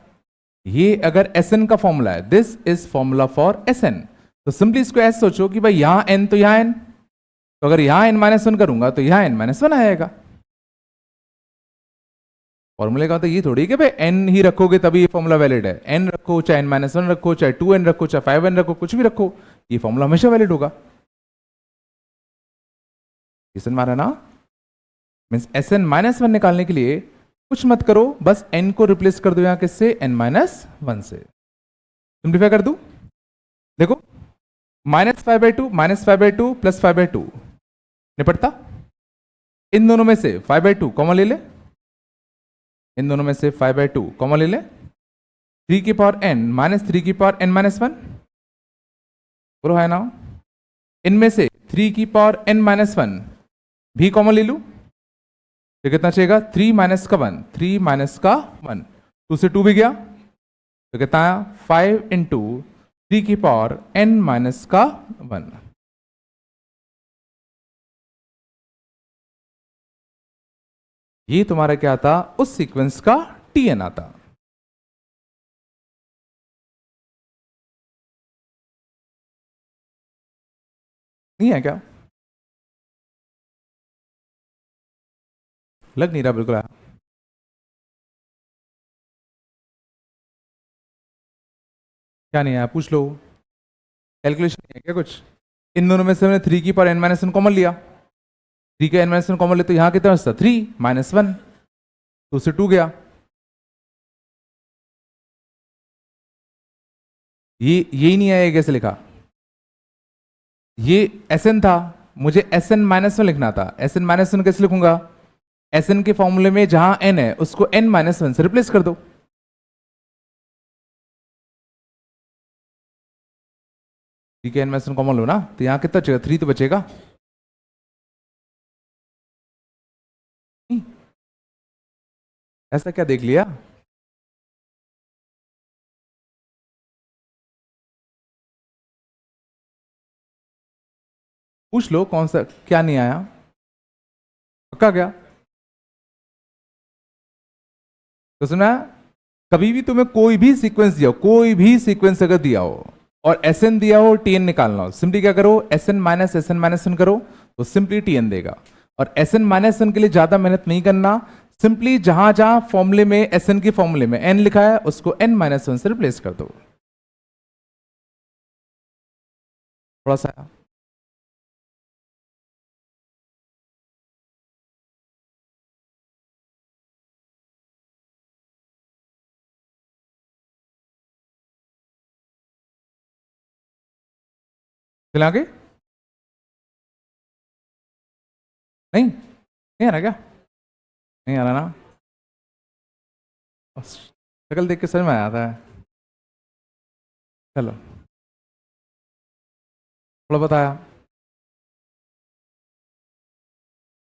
ये अगर Sn का फॉर्मूला है, this is formula for Sn, तो सिंपली इसको ऐसे सोचो कि भाई यहां n तो यहां n, तो अगर यहां n माइनस 1 करूंगा तो यहां n माइनस 1 आएगा। फॉर्मूले का तो ये थोड़ी कि भाई n ही रखोगे तभी ये फॉर्मूला वैलिड है, n रखो चाहे n-1 रखो चाहे 2n रखो चाहे 5n रखो, कुछ भी रखो, ये फॉर्मूला हमेशा वैलिड होगा। समझ में आ रहा है ना? मीन्स Sn-1 निकालने के लिए कुछ मत करो, बस n को रिप्लेस कर दो यहां किससे, n-1 से। सिंप्लीफाई कर दूं, देखो -5/2 प्लस 5/2 निपटता, इन दोनों में से 5/2 कॉमन ले ले, इन दोनों में से 5/2 कॉमन ले ले, 3 की पावर n माइनस 3 की पावर n-1 बोलो है ना, इनमें से 3 की पावर n-1 भी कॉमन ले लूं तो कितना चाहिएगा, 3 माइनस का 1, 3 माइनस का 1, 2 से 2 भी गया तो कितना आया, 5 इंटू 3 की पावर n-1। ये तुम्हारा क्या आता, उस सीक्वेंस का tn आता। नहीं है क्या, लग नहीं रहा बिल्कुल आया। क्या नहीं आया पूछ लो, कैलकुलेशन नहीं है क्या कुछ, इन दोनों में से हमने 3 की पावर n-1 कॉमन लिया, 3 का n-1 कॉमन ले तो यहां कितना बचता, 3 माइनस 1, 2 से 2 गया, ये यही नहीं आया, कैसे लिखा, ये Sn था, मुझे Sn-1 लिखना था, Sn-1 कैसे लिखूंगा, Sn के फॉर्मूले में जहां n है उसको n-1 से रिप्लेस कर दो, ठीक है, n-1 कॉमन लो ना, तो यहां कितना बचेगा, 3 तो बचेगा, ऐसा क्या देख लिया, पूछ लो कौन सा, क्या नहीं आया, पक्का क्या, तो सुना, कभी भी तुम्हें कोई भी सीक्वेंस दिया हो, कोई भी सीक्वेंस अगर दिया हो और Sn दिया हो, Tn निकालना हो, सिंपली क्या करो, Sn-1 करो तो सिंपली Tn देगा, और Sn-1 के लिए ज्यादा मेहनत नहीं करना, सिंपली जहां जहां फॉर्मूले में Sn के फॉर्मूले में n लिखा है उसको n-1 से रिप्लेस कर दो, थोड़ा सा चले आगे, नहीं नहीं आ रहा क्या, नहीं आ रहा ना, शक्ल देख के समझ में आया था, चलो थोड़ा बताया,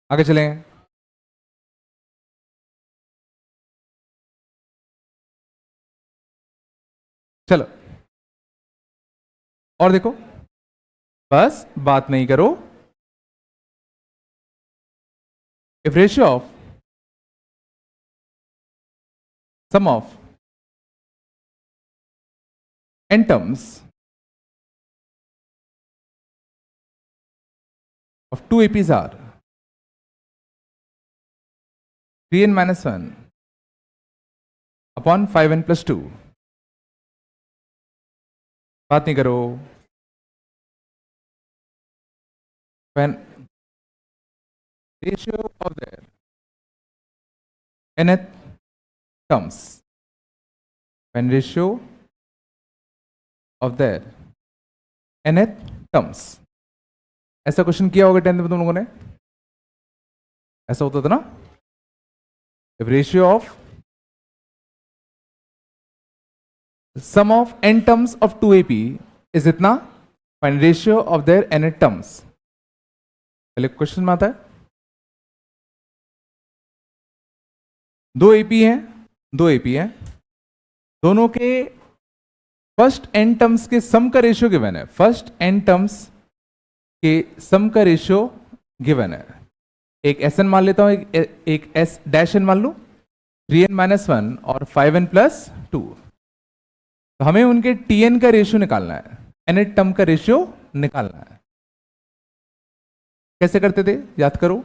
आगे चलें, चलो और देखो, बस बात नहीं करो, if ratio of sum of n terms of two APs are 3n minus 1 upon 5n plus 2, बात नहीं करो, when ratio of their nth terms, when ratio of their nth terms, ऐसा क्वेश्चन किया होगा 10th में तुम लोगों ने, ऐसा होता था ना, if ratio of sum of n terms of 2AP is इतना, find ratio of their nth terms, पहले क्वेश्चन में आता है, दो एपी हैं, दो एपी हैं, दोनों के फर्स्ट एन टर्म्स के सम का रेशियो गिवन है, फर्स्ट एन टर्म्स के सम का रेशियो गिवन है, एक एस एन मान लेता हूं, एक एस डैश एन मान लू, 3n-1 और 5n+2, तो हमें उनके tn का रेशियो निकालना है, nth टर्म का रेशियो निकालना है, कैसे करते थे याद करो,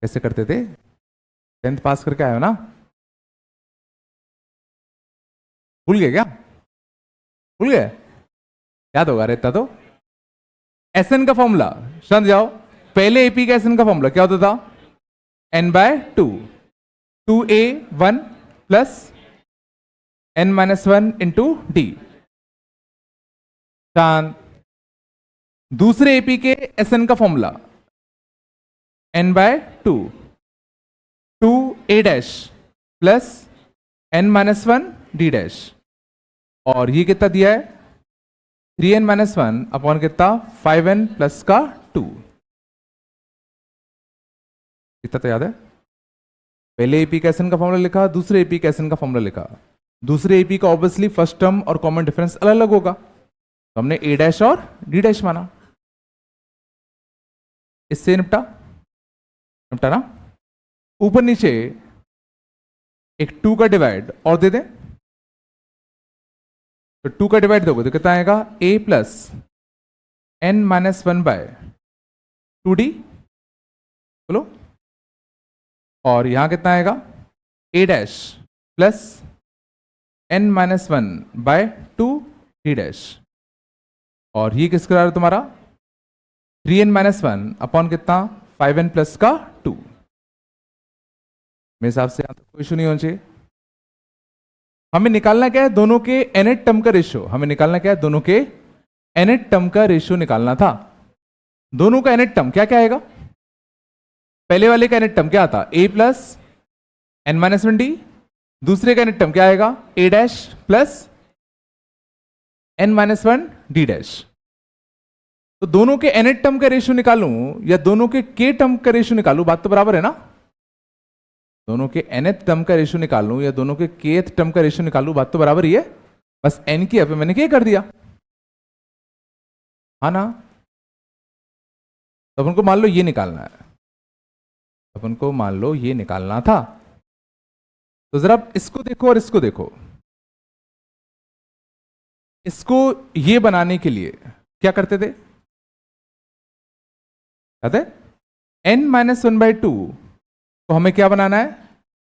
कैसे करते थे? 10th पास करके आए हो ना? भूल गए क्या? भूल गए? याद होगा रहता तो। एसएन का फॉर्मूला समझ जाओ। पहले एपी का एसएन का फॉर्मूला क्या होता था? n/2, 2a1 plus n-1 into D. शांत। दूसरे एपी के एसएन का formula n/2, 2a dash plus n-1 D dash. और ये कितना दिया है? 3n-1 अपॉन कितना? 5n प्लस का 2। कितना तो याद है? पहले एपी का एसएन का फॉर्मूला लिखा, दूसरे एपी का एसएन का फॉर्मूला लिखा। दूसरे एपी का ऑब्वियसली फर्स्ट टर्म और कॉमन डिफरेंस अलग अलग होगा, तो हमने ए डैश और डी डैश माना। इससे निपटा निपटा ना? ऊपर नीचे एक 2 का डिवाइड और दे दें, तो 2 का डिवाइड दोगे तो कितना आएगा? a plus n-1/2d। बोलो। और यहां कितना आएगा? a dash plus n-1/2d dash. और ये किसका है तुम्हारा? 3n-1 अपॉन कितना? 5n प्लस का 2। मेरे हिसाब से यहां तक कोई इशू नहीं होना चाहिए। हमें निकालना क्या है? दोनों के nth टर्म का रेशियो। हमें निकालना क्या है? दोनों के nth टर्म का रेशियो निकालना था। दोनों का nth टर्म क्या क्या आएगा? पहले वाले का nth टर्म क्या आता? a plus n-1d। दूसरे का nth टर्म क्या आएगा? a dash plus n-1 d dash. तो दोनों के nth टर्म का रेशियो निकालूं या दोनों के k टर्म का रेशियो निकालूं, बात तो बराबर है ना? दोनों के nth टर्म का रेशियो निकाल लूं या दोनों के kth टर्म का रेशियो निकाल लूं, बात तो बराबर ही है। बस n की पे मैंने k कर दिया, हाँ ना? तो अपन को मान लो ये निकालना है, अपन को मान लो ये निकालना था। तो जरा इसको देखो और इसको देखो। इसको ये बनाने के लिए क्या करते थे? कहते n-1/2 तो हमें क्या बनाना है?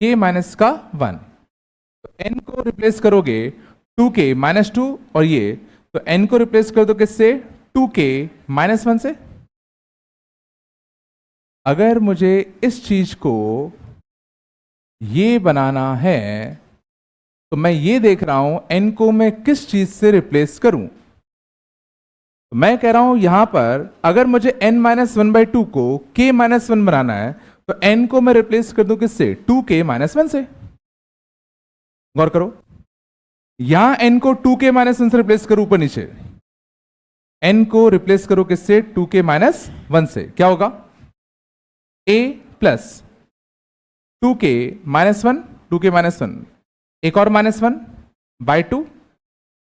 k माइनस का 1। तो n को रिप्लेस करोगे 2k माइनस 2 और ये, तो n को रिप्लेस कर दो किससे? 2k माइनस 1 से। अगर मुझे इस चीज को ये बनाना है तो मैं ये देख रहा हूं n को मैं किस चीज से रिप्लेस करूं। तो मैं कह रहा हूं यहां पर अगर मुझे n-1/2 को k माइनस 1 बनाना है तो n को मैं रिप्लेस कर दूं किससे? 2k माइनस 1 से। गौर करो, यहां n को 2k माइनस 1 से रिप्लेस करो, ऊपर नीचे n को रिप्लेस करो किससे? 2k माइनस 1 से। क्या होगा? a plus 2k minus 1, 2k minus 1, एक और माइनस 1 बाई 2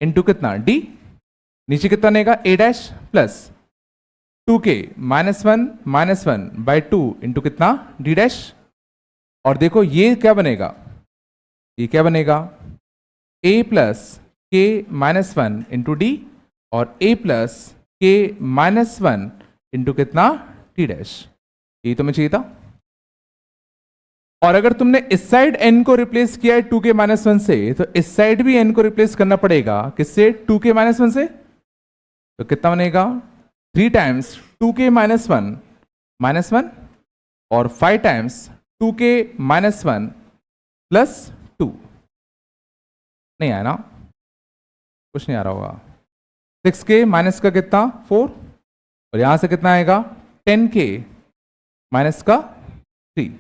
इंटू कितना? d। नीचे कितना बनेगा? a dash plus 2k minus 1 by 2 into कितना? d dash. और देखो ये क्या बनेगा? ये क्या बनेगा? a plus k minus 1 into D और a plus k minus 1 into कितना? t dash. ये तुम्हें चाहिए था। और अगर तुमने इस साइड n को रिप्लेस किया है 2k माइनस 1 से, तो इस साइड भी n को रिप्लेस करना पड़ेगा किससे? 2k माइनस 1 से। तो कितना बनेगा? 3 टाइम्स 2k माइनस 1 और 5 टाइम्स 2k माइनस 1 प्लस 2। नहीं आया ना? कुछ नहीं आ रहा होगा। 6k माइनस का कितना? 4। और यहां से कितना आएगा? 10k माइनस का 3।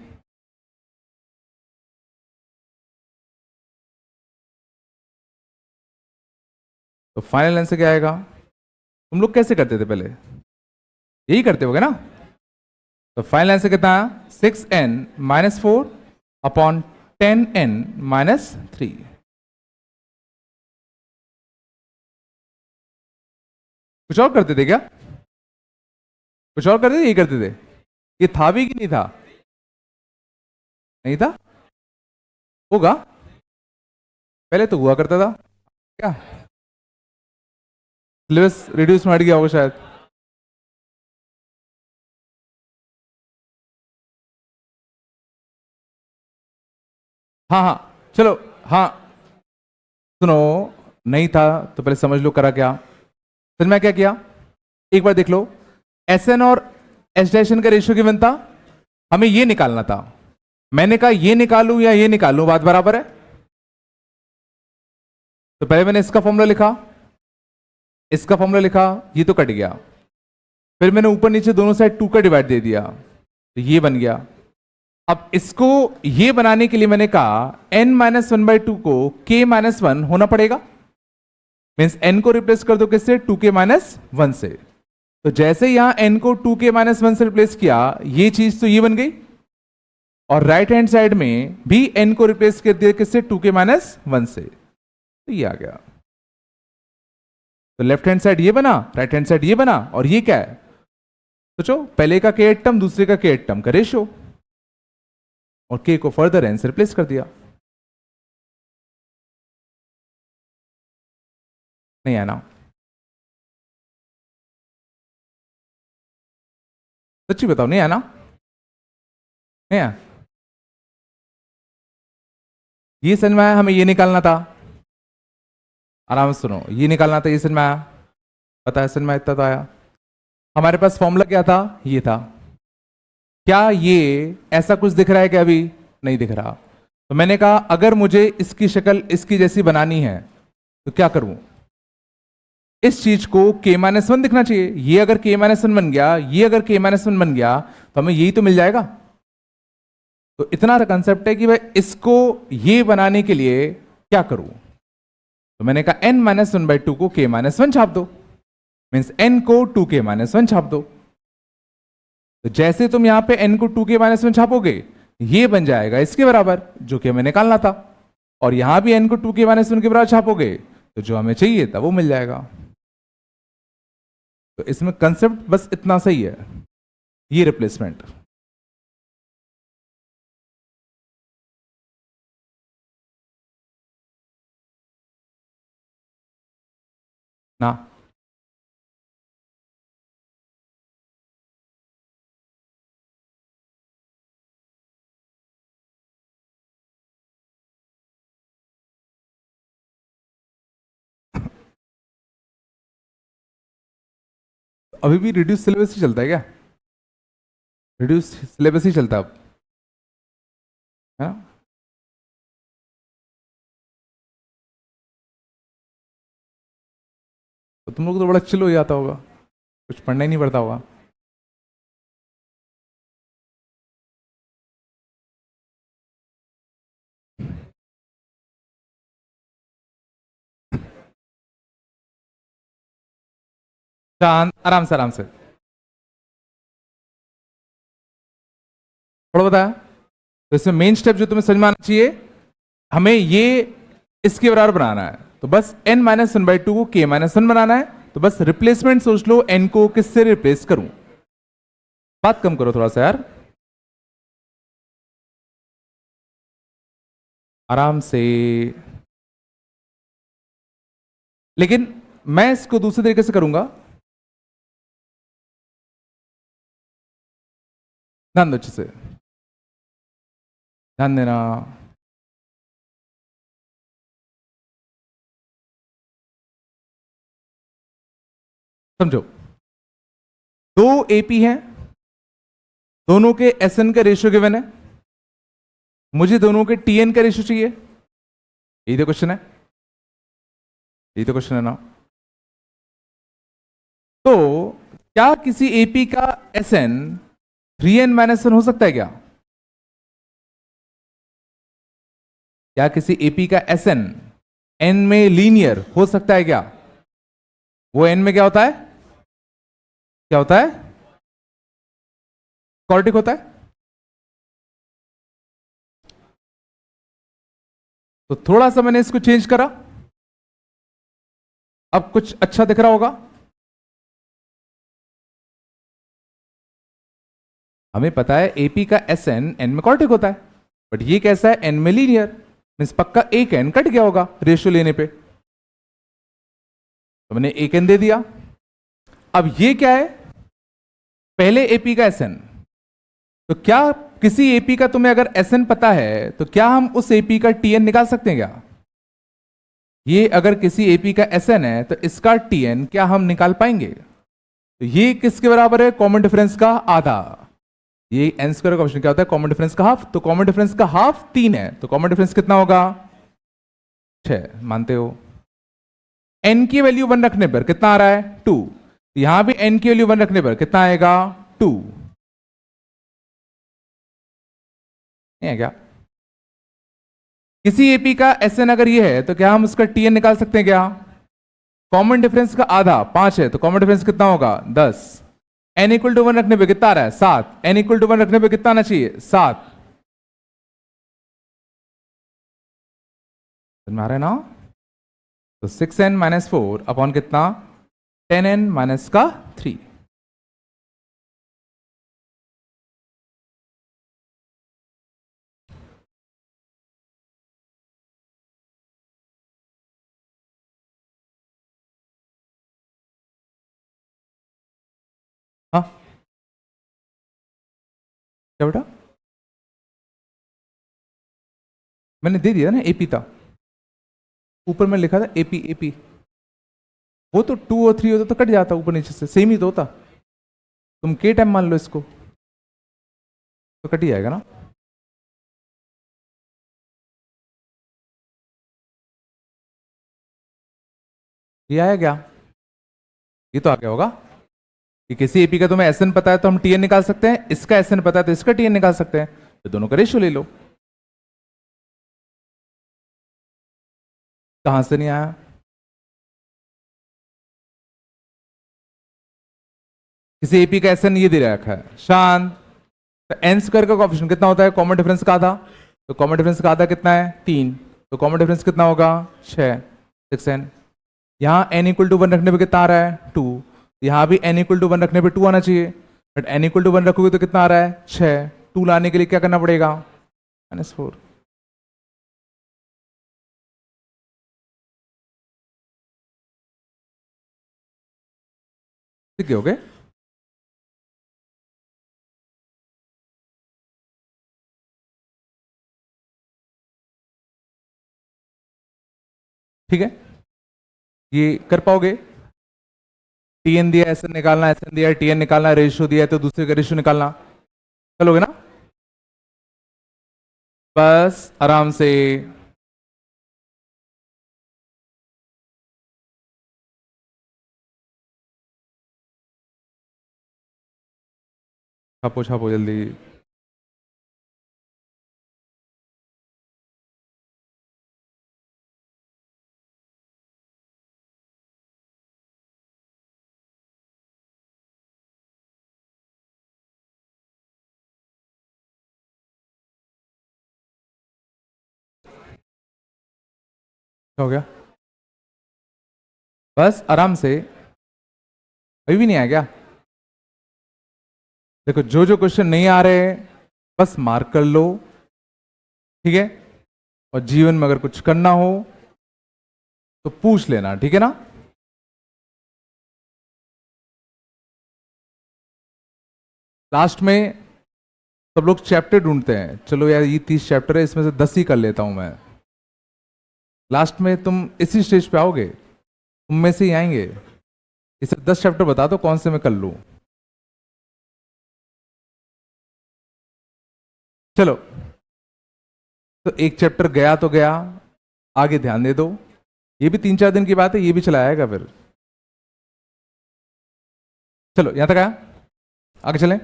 तो फाइनल आंसर क्या आएगा? तुम लोग कैसे करते थे पहले? यही करते होगे ना? तो फाइनल आंसर कितना? 6n minus 4 upon 10n minus 3। कुछ और करते थे क्या? कुछ और करते थे? यही करते थे? ये था भी कि नहीं था? नहीं था? होगा, पहले तो हुआ करता था क्या? सिलेबस रिड्यूस में हट गया होगा शायद। हाँ हाँ चलो, हाँ सुनो, नहीं था तो पहले समझ लो करा क्या। फिर मैं क्या किया, एक बार देख लो, एस एन और एस डैश एन का रेशियो गिवन था, हमें ये निकालना था। मैंने कहा ये निकालूं या ये निकालूं, बात बराबर है। तो पहले मैंने इसका फॉर्मूला लिखा, इसका फॉर्मूला लिखा, ये तो कट गया। फिर मैंने ऊपर नीचे दोनों साइड 2 का डिवाइड दे दिया, तो ये बन गया। अब इसको ये बनाने के लिए मैंने कहा n-1/2 को k-1 होना पड़ेगा, मीन्स n को रिप्लेस कर दो किससे, 2k-1 से। तो जैसे यहां n को 2k-1 से रिप्लेस किया, ये चीज तो ये बन गई, और राइट हैंड साइड में भी n को रिप्लेस कर दिया किससे, 2k-1 से, तो ये आ गया। तो लेफ्ट हैंड साइड ये बना, राइट हैंड साइड ये बना, और ये क्या है, सोचो, पहले का k टर्म दूसरे का k टर्म का रेशियो, और k को फर्दर n से रिप्लेस कर दिया। नहीं आना, सच्ची बताओ, नहीं आना, नहीं आया, ये समझ में आया, हमें ये निकालना था, आराम से सुनो, ये निकालना था, ये समझ में आया, पता है समझ में इतना तो आया। हमारे पास फॉर्मूला क्या था, ये था। क्या ये ऐसा कुछ दिख रहा है क्या, अभी नहीं दिख रहा। तो मैंने कहा अगर मुझे इसकी शक्ल इसकी जैसी बनानी है तो क्या करूं, इस चीज को k-1 दिखना चाहिए। ये अगर k-1 बन गया, ये अगर k-1 बन गया, तो हमें यही तो मिल जाएगा। तो इतना कंसेप्ट है कि भाई इसको ये बनाने के लिए क्या करूं। तो मैंने कहा n-1/2 को k-1 छाप दो, मीन्स n को 2k-1 छाप दो। तो जैसे तुम यहां पे n को 2k-1 छापोगे, ये बन जाएगा इसके बराबर, जो कि हमें निकालना था, और यहां भी n को 2k-1 के बराबर छापोगे तो जो हमें चाहिए था वो मिल जाएगा। तो इसमें कंसेप्ट बस इतना सही है, ये रिप्लेसमेंट। ना अभी भी रिड्यूस सिलेबस ही चलता है क्या, रिड्यूस सिलेबस ही चलता है अब, है ना। तो तुम लोग तो बड़ा चिल हो जाता होगा, कुछ पढ़ना ही नहीं पड़ता होगा। शांत, आराम से आराम से, थोड़ा बताया। तो इसमें मेन स्टेप जो तुम्हें समझ में आना चाहिए, हमें ये इसके बराबर बनाना है, तो बस n-1/2 को k-1 बनाना है। तो बस रिप्लेसमेंट सोच लो, n को किससे रिप्लेस करूं। बात कम करो थोड़ा सा यार, आराम से। लेकिन मैं इसको दूसरे तरीके से करूंगा, ध्यान दो अच्छे से, ध्यान देना। समझो, दो एपी हैं, दोनों के एस एन का रेशियो गिवन है, मुझे दोनों के टी एन का रेशियो चाहिए। यही तो क्वेश्चन है, यही तो क्वेश्चन है ना। तो क्या किसी एपी का एस एन 3n-1 हो सकता है क्या, क्या किसी एपी का एस एन एन में लीनियर हो सकता है क्या। वो एन में क्या होता है, क्या होता है, क्वाड्रेटिक होता है। तो थोड़ा सा मैंने इसको चेंज करा, अब कुछ अच्छा दिख रहा होगा। हमें पता है एपी का एस एन एन में क्वाड्रेटिक होता है, बट ये कैसा है, एन में लीनियर, मीन्स पक्का एक एन कट गया होगा रेशियो लेने पे। तो मैंने एक एन दे दिया। अब ये क्या है, पहले एपी का एस एन, तो क्या किसी एपी का तुम्हें अगर एसएन पता है तो क्या हम उस एपी का टीएन निकाल सकते हैं क्या? ये अगर किसी एपी का एसएन है तो इसका टीएन क्या हम निकाल पाएंगे? तो ये किसके बराबर है? कॉमन डिफरेंस का आधा। ये एन स्क्वायर का क्वेश्चन क्या होता है? कॉमन डिफरेंस का हाफ। तो कॉमन डिफरेंस का हाफ 3 है, तो कॉमन डिफरेंस कितना होगा? 6। मानते हो? एन की वैल्यू 1 रखने पर कितना आ रहा है? 2। यहां भी एन की वैल्यू 1 रखने पर कितना आएगा? 2। है क्या? किसी एपी का एसएन अगर ये है तो क्या हम उसका टीएन निकाल सकते हैं क्या? कॉमन डिफरेंस का आधा 5 है, तो कॉमन डिफरेंस कितना होगा? 10। एन इक्वल टू 1 रखने पे कितना आ रहा है? 7। एन इक्वल टू 1 रखने पे कितना आना चाहिए? 7। समझ में आ रहा है ना? तो 6n माइनस 4 अपॉन कितना? 10n माइनस का 3। हाँ क्या बेटा? मैंने दे दिया ना एपी था, ऊपर में लिखा था एपी एपी। वो तो 2 और 3 होता तो कट जाता ऊपर नीचे से, सेम ही तो होता। तुम के टाइम मान लो इसको तो कट ही जाएगा ना। ये आया क्या? ये तो आ गया होगा कि किसी एपी का तुम्हें एसएन पता है तो हम टीएन निकाल सकते हैं, इसका एसएन पता है तो इसका टीएन निकाल सकते हैं, तो दोनों का रेशियो ले लो। कहां से नहीं आया? किसी एपी का एसएन ये दे रखा है शांत, तो एन स्क्वायर का कोएफिशिएंट कितना होता है? कॉमन डिफरेंस का आधा। तो कॉमन डिफरेंस का आधा कितना है? 3। तो कॉमन डिफरेंस कितना होगा? 6। 6n। यहाँ n इक्वल टू 1 रखने पे कितना आ रहा है? 2। यहाँ भी n इक्वल टू 1 रखने पे 2 आना चाहिए, बट n इक्वल टू 1 रखोगे तो कितना आ रहा है? 6। 2 लाने के लिए क्या करना पड़ेगा? -4। ठीक है, ओके। ठीक है, ये कर पाओगे? टीएन दिया एसएन निकालना, एसएन दिया टीएन निकालना, रेशियो दिया है तो दूसरे का रेशियो निकालना। चलोगे ना? बस आराम से। छापो छापो जल्दी। क्या हो गया? बस आराम से। अभी भी नहीं आया क्या? देखो, जो जो क्वेश्चन नहीं आ रहे बस मार्क कर लो, ठीक है? और जीवन में अगर कुछ करना हो तो पूछ लेना, ठीक है ना? लास्ट में सब लोग चैप्टर ढूंढते हैं, चलो यार ये 30 चैप्टर है, इसमें से 10 ही कर लेता हूं मैं। लास्ट में तुम इसी स्टेज पे आओगे, तुम में से ही आएंगे। इसे 10 चैप्टर बता दो कौन से मैं कर लूं। चलो, तो एक चैप्टर गया तो गया, आगे ध्यान दे दो। ये भी 3-4 दिन की बात है, ये भी चला आएगा फिर। चलो यहां तक आया, आगे चलें।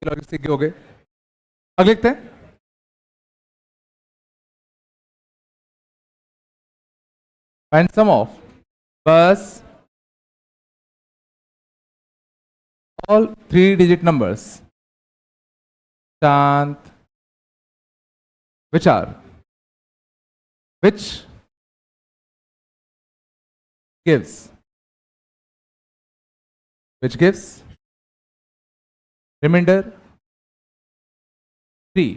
लॉजिक सीखे हो गए, आगे लिखते हैं। फाइंड सम ऑफ बस ऑल 3 डिजिट नंबर्स शांत, which are which gives which gives remainder 3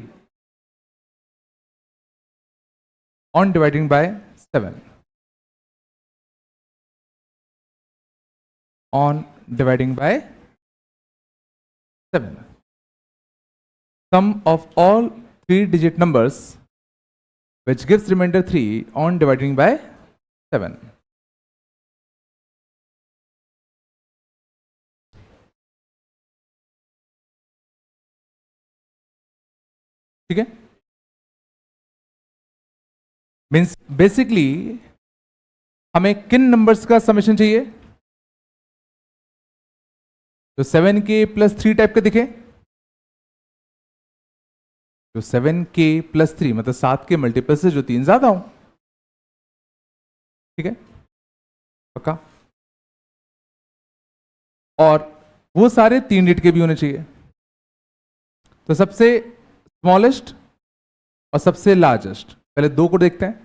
on dividing by 7 on dividing by 7। sum of all 3-digit numbers which gives remainder 3 on dividing by 7. ठीक है, मीन्स बेसिकली हमें किन numbers का summation चाहिए? तो 7k plus 3 type के दिखे, तो 7k प्लस 3 मतलब 7 के मल्टीपल से जो 3 ज्यादा हो, ठीक है, पक्का। और वो सारे 3 डिजिट के भी होने चाहिए। तो सबसे स्मॉलेस्ट और सबसे लार्जेस्ट, पहले दो को देखते हैं।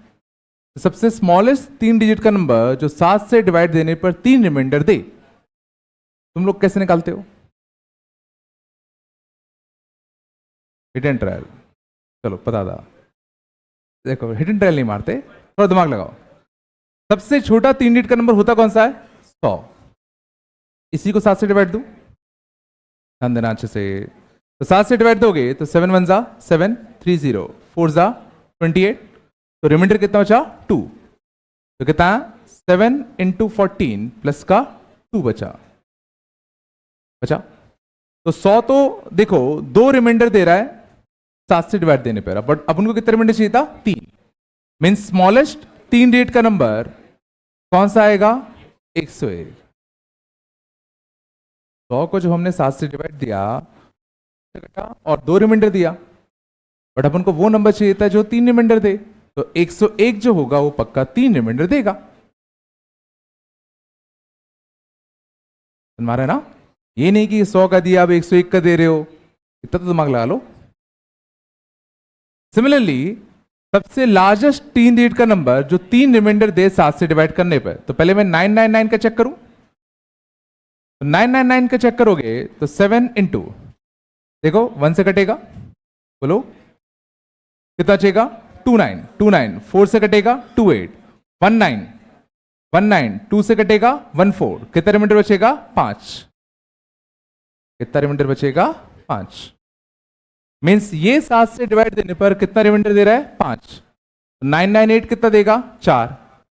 तो सबसे स्मॉलेस्ट 3 डिजिट का नंबर जो 7 से डिवाइड देने पर 3 रिमाइंडर दे, तुम लोग कैसे निकालते हो? हिट एंड ट्रायल, चलो पता था। देखो हिट एंड ट्रायल नहीं मारते, थोड़ा दिमाग लगाओ। सबसे छोटा 3 डिजिट का नंबर होता कौन सा है? 100। इसी को 7 से डिवाइड दूं, ध्यान देना अच्छे से। तो 7 से डिवाइड दोगे तो 7 1 जा 7, 3 0, 4 जा 28, तो रिमाइंडर कितना बचा? 2। तो कितना? 7 इंटू 14 प्लस का 2 बचा। तो 100 तो देखो 2 रिमाइंडर दे रहा है 7 से डिवाइड देने पर, बट अब उनको कितना रिमाइंडर चाहिए था? 3। मीन्स स्मॉलेस्ट 3 डिजिट का नंबर कौन सा आएगा? 101। 100 को जो हमने 7 से डिवाइड दिया और 2 रिमाइंडर दिया, बट अपन को वो नंबर चाहिए था जो 3 रिमाइंडर दे। तो 101 जो होगा वो पक्का 3 रिमाइंडर देगा। मारा ना, ये नहीं कि 100 का दिया अब 101 का दे रहे हो, इतना तो दिमाग लगा लो। सिमिलरली सबसे लार्जेस्ट 3 डिजिट का नंबर जो 3 रिमाइंडर दे 7 से डिवाइड करने पर, तो पहले मैं 999 का चेक करूं। तो 999 का चेक करोगे तो 7 इंटू, देखो 1 से कटेगा, बोलो कितना बचेगा? 29, 29, 4 से कटेगा 28, 19, 19, 2 से कटेगा 14, कितना रिमाइंडर बचेगा? 5। कितना रिमाइंडर बचेगा? 5। मीन्स ये 7 से डिवाइड देने पर कितना रिमाइंडर दे रहा है? 5। 998 कितना देगा? 4।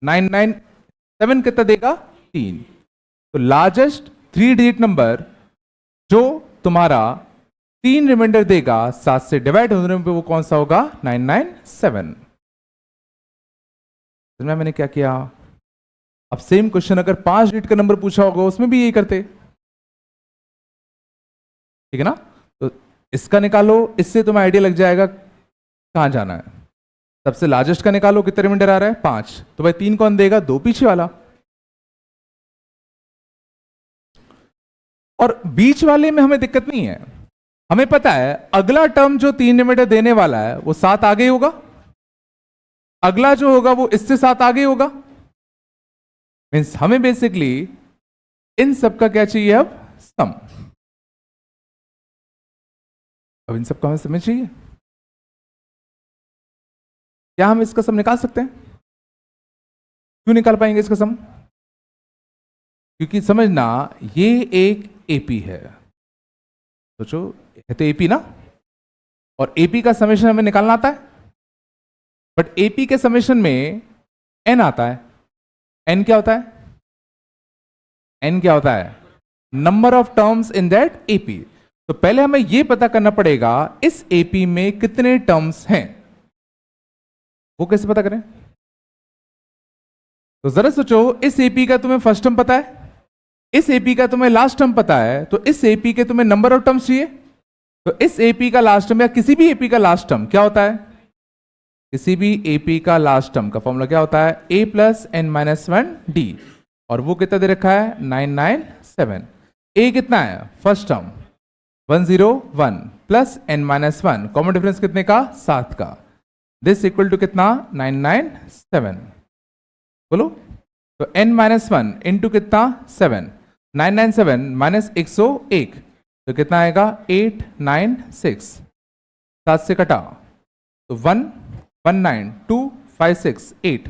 997 कितना देगा? 3। तो लार्जेस्ट 3 डिजिट नंबर जो तुम्हारा 3 रिमाइंडर देगा 7 से डिवाइड होने पे वो कौन सा होगा? 997। मैंने क्या किया? अब सेम क्वेश्चन अगर 5 डिजिट का नंबर पूछा होगा उसमें भी यही करते, ठीक है ना? तो इसका निकालो, इससे तुम्हें आइडिया लग जाएगा कहां जाना है। सबसे लार्जेस्ट का निकालो, कितना रिमाइंडर आ रहा है? 5। तो भाई 3 कौन देगा? 2 पीछे वाला। और बीच वाले में हमें दिक्कत नहीं है, हमें पता है अगला टर्म जो 3 रिमाइंडर देने वाला है वो 7 आगे होगा, अगला जो होगा वो इससे 7 आगे होगा। मीन्स हमें बेसिकली इन सब का क्या चाहिए? अब सम। अब इन सब का हमें समझ चाहिए। क्या हम इसका सम निकाल सकते हैं? क्यों निकाल पाएंगे इसका सम? क्योंकि समझना ये एक एपी है, सोचो है तो एपी ना, और एपी का समेशन हमें निकालना आता है, बट एपी के समेशन में एन आता है। एन क्या होता है? एन क्या होता है? Number of terms in that AP. तो पहले हमें यह पता करना पड़ेगा इस एपी में कितने टर्म्स हैं। वो कैसे पता करें? तो जरा सोचो, इस एपी का तुम्हें फर्स्ट टर्म पता है, इस एपी का तुम्हें लास्ट टर्म पता है, तो इस एपी के तुम्हें नंबर ऑफ टर्म्स चाहिए। तो इस एपी का लास्ट टर्म या किसी भी एपी का लास्ट टर्म क्या होता है? किसी भी एपी का लास्ट टर्म का फॉर्मूला क्या होता है? a plus N minus 1 D, और वो कितना दे रखा है? 997। a कितना है? First term 101 plus N minus 1, common difference कितने का? 7 का। दिस इक्वल टू कितना? 997। बोलो, तो n माइनस 1 इंटू कितना? 7, 997 माइनस 101, तो कितना आएगा? 896। 7 से कटा तो 1, 1 9 2 5 6 8,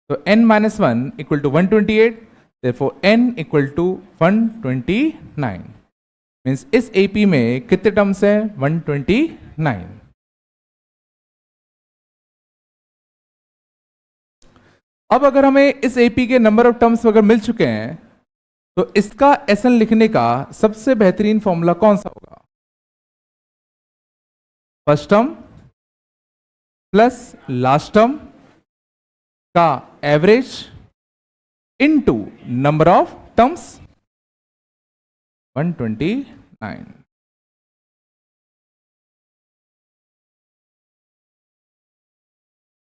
तो n minus 1 equal to 128, therefore n equal to 129। Means इस एपी में कितने टर्म्स हैं? 129 9। अब अगर हमें इस एपी के नंबर ऑफ टर्म्स अगर मिल चुके हैं तो इसका एसएन लिखने का सबसे बेहतरीन फॉर्मूला कौन सा होगा? First term plus last term का average into number of terms 129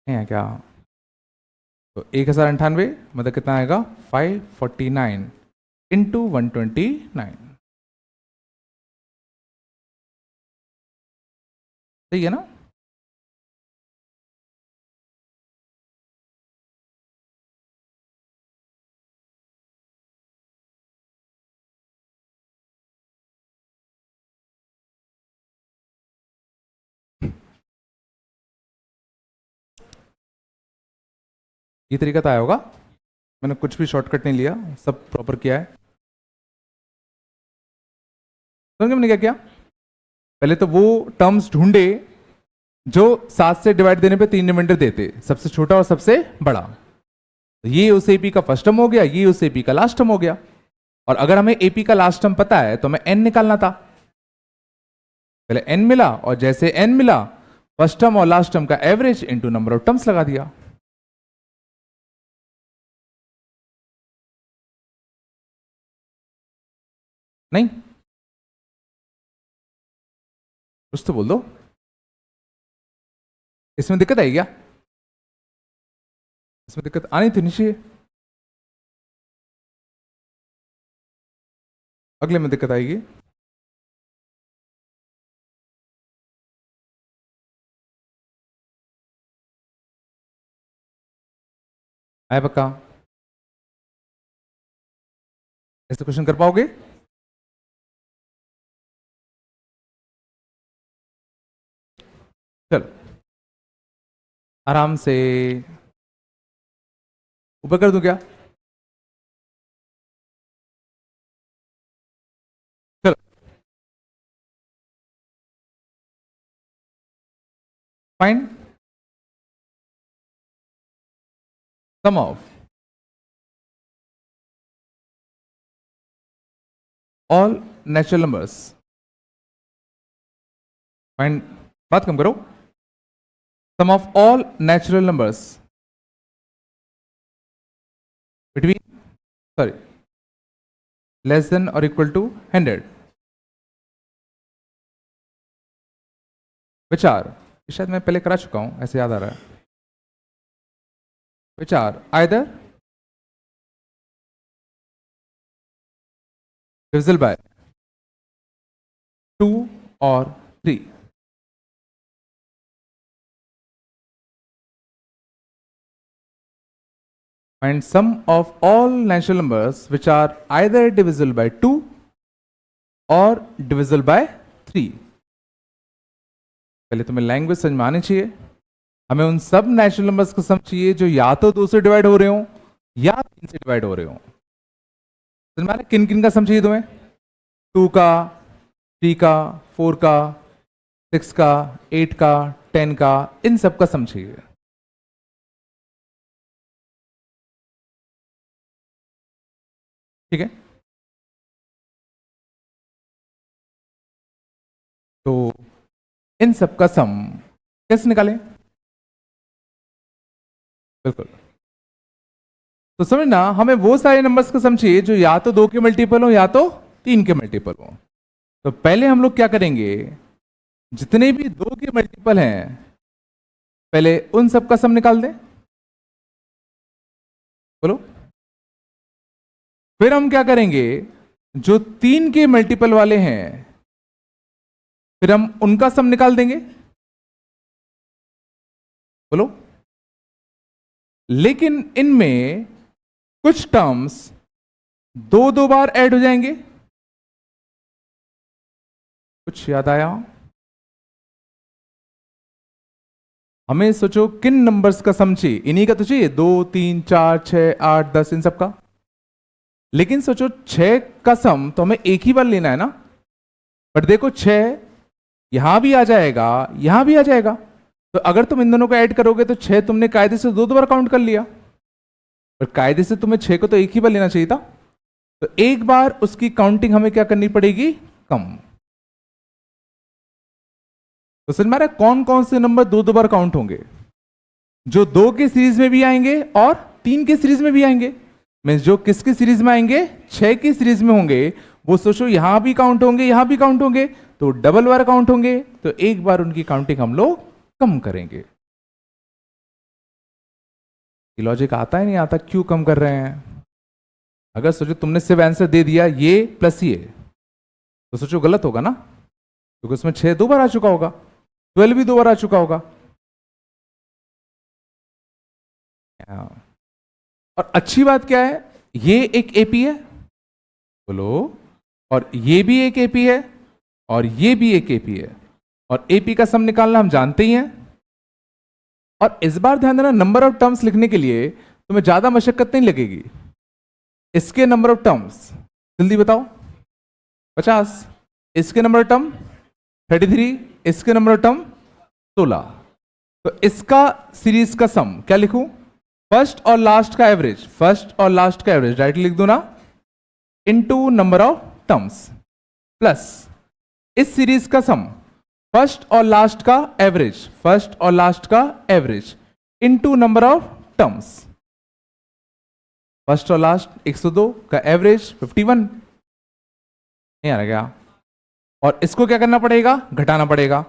है क्या? तो 1098 मतलब कितना आएगा? 549 इंटू 129। सही है ना? ये तरीका तो आया होगा, मैंने कुछ भी शॉर्टकट नहीं लिया, सब प्रॉपर किया है। समझ मैंने क्या किया? पहले तो वो टर्म्स ढूंढे जो 7 से डिवाइड देने पे 3 रिमाइंडर देते, सबसे छोटा और सबसे बड़ा। तो ये उस एपी का फर्स्ट टर्म हो गया, ये उस एपी का लास्ट टर्म हो गया। और अगर हमें एपी का लास्ट टर्म पता है तो हमें एन निकालना था। पहले एन मिला और जैसे एन मिला फर्स्ट टर्म और लास्ट टर्म का average into number of terms लगा दिया। नहीं कुछ तो बोल दो, इसमें दिक्कत आई क्या? इसमें दिक्कत आनी थी नीचे, अगले में दिक्कत आएगी। आए पक्का? ऐसे क्वेश्चन कर पाओगे? चलो आराम से ऊपर कर दूं क्या? चलो find sum of all natural numbers. Find, बात कम करो। Sum of all natural numbers between, sorry, less than और इक्वल टू 100 विचार, शायद मैं पहले करा चुका हूं, ऐसे याद आ रहा है। विचार आइदर डिविजिबल बाय 2 और 3। Find sum of all natural numbers which are either divisible by 2 or divisible by 3। पहले तुम्हें लैंग्वेज समझ में आनी चाहिए। हमें उन सब नेचुरल नंबर्स को सम चाहिए जो या तो 2 से डिवाइड हो रहे हो या 3 से डिवाइड हो रहे हो। समझ में, किन किन का सम चाहिए तुम्हें? 2 का, 3 का, 4 का, 6 का, 8 का, 10 का, इन सब का सम चाहिए। ठीक है, तो इन सब का सम कैसे निकालें? बिल्कुल, तो समझना, हमें वो सारे नंबर्स का सम चाहिए जो या तो 2 के मल्टीपल हो या तो 3 के मल्टीपल हो। तो पहले हम लोग क्या करेंगे, जितने भी 2 के मल्टीपल हैं पहले उन सब का सम निकाल दें। बोलो। फिर हम क्या करेंगे, जो 3 के मल्टीपल वाले हैं फिर हम उनका सम निकाल देंगे। बोलो। लेकिन इनमें कुछ टर्म्स 2 बार ऐड हो जाएंगे। कुछ याद आया? हमें सोचो किन नंबर्स का सम चाहिए, इन्हीं का तो चाहिए, 2, 3, 4, 6, 8, 10, इन सब का। लेकिन सोचो 6 का सम तो हमें एक ही बार लेना है ना। बट देखो 6 यहां भी आ जाएगा, यहां भी आ जाएगा। तो अगर तुम इन दोनों को ऐड करोगे तो 6 तुमने कायदे से दो बार काउंट कर लिया, पर कायदे से तुम्हें 6 को तो एक ही बार लेना चाहिए था। तो एक बार उसकी काउंटिंग हमें क्या करनी पड़ेगी, कम। तो समझ में आ रहा है कौन कौन से नंबर दो बार काउंट होंगे, जो 2 के सीरीज में भी आएंगे और 3 के सीरीज में भी आएंगे। मीन्स जो किसके सीरीज में आएंगे, 6 की सीरीज में होंगे, वो सोचो यहां भी काउंट होंगे, यहां भी काउंट होंगे, तो डबल बार काउंट होंगे। तो एक बार उनकी काउंटिंग हम लोग कम करेंगे। लॉजिक आता है नहीं आता, क्यों कम कर रहे हैं? अगर सोचो तुमने सिर्फ आंसर दे दिया ये प्लस ये, तो सोचो गलत होगा ना, क्योंकि उसमें 6 दो बार आ चुका होगा, 12 भी 2 बार आ चुका होगा। और अच्छी बात क्या है, ये एक एपी है, बोलो, और ये भी एक एपी है, और ये भी एक एपी है, और एपी का सम निकालना हम जानते ही हैं। और इस बार ध्यान देना, नंबर ऑफ टर्म्स लिखने के लिए तुम्हें ज्यादा मशक्कत नहीं लगेगी। इसके नंबर ऑफ टर्म्स जल्दी बताओ, 50। इसके नंबर ऑफ टर्म 33, इसके नंबर ऑफ टर्म 16। तो इसका सीरीज का सम क्या लिखूं, फर्स्ट और लास्ट का एवरेज, फर्स्ट और लास्ट का एवरेज डायरेक्टली लिख दो ना, into number of terms, plus इस सीरीज का सम फर्स्ट और लास्ट का एवरेज, फर्स्ट और लास्ट का average into number of terms. First और लास्ट 102 का एवरेज 51, नहीं आ रहा क्या? और इसको क्या करना पड़ेगा, घटाना पड़ेगा।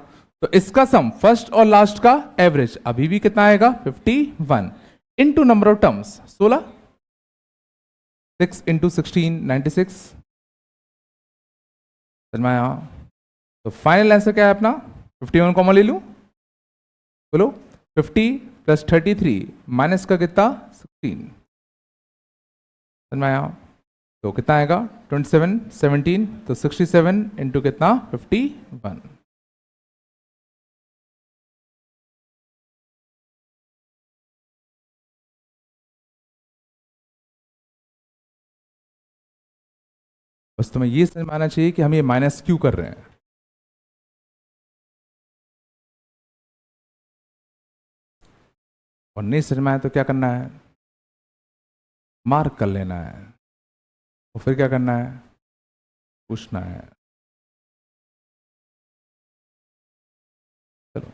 तो इसका सम फर्स्ट और लास्ट का एवरेज अभी भी कितना आएगा, 51 into number of terms 16, 6 into 16 96। समझ में आया? तो फाइनल आंसर क्या है अपना, 51 कॉमन ले लूं, बोलो 50 प्लस 33 माइनस का कितना 16। समझ में आया? तो कितना आएगा 27 17, तो 67 इंटू कितना 51। बस तुम्हें ये समझ में आना चाहिए कि हम ये माइनस क्यों कर रहे हैं। और नहीं समझ में आया तो क्या करना है, मार्क कर लेना है, और फिर क्या करना है, पूछना है। चलो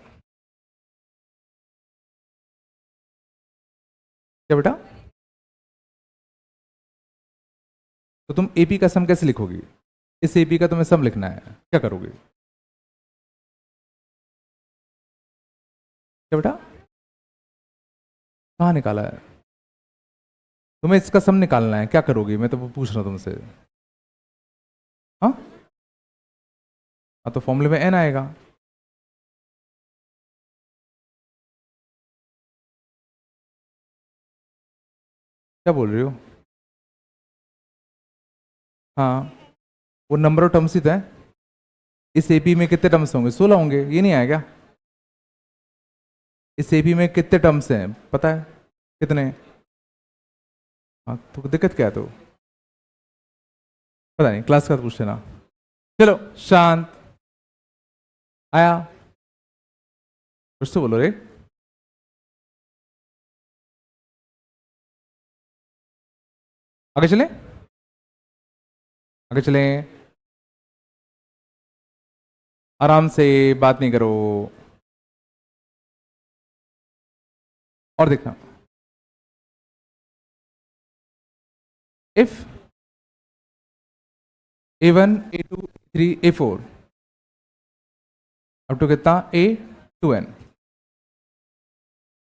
क्या बेटा, तो तुम एपी का सम कैसे लिखोगी, इस एपी का तुम्हें सम लिखना है, क्या करोगे, क्या बेटा, कहाँ निकाला है, तुम्हें इसका सम निकालना है, क्या करोगी, मैं तो पूछ रहा हूं तुमसे। हाँ हाँ, तो फॉर्मूले में एन आएगा। क्या बोल रही हो? हाँ, वो नंबर ऑफ टर्म्स ही था। इस एपी में कितने टर्म्स होंगे, 16 होंगे, ये नहीं आएगा? इस एपी में कितने टर्म्स हैं पता है, कितने? हाँ, तो दिक्कत क्या है, तो पता नहीं, क्लास का पूछ लेना। चलो शांत, आया, कुछ तो बोलो रे। आगे चले, आगे चले, आराम से, बात नहीं करो, और देखना। If A1 A2 A3 A4 अब टू कितना A2N,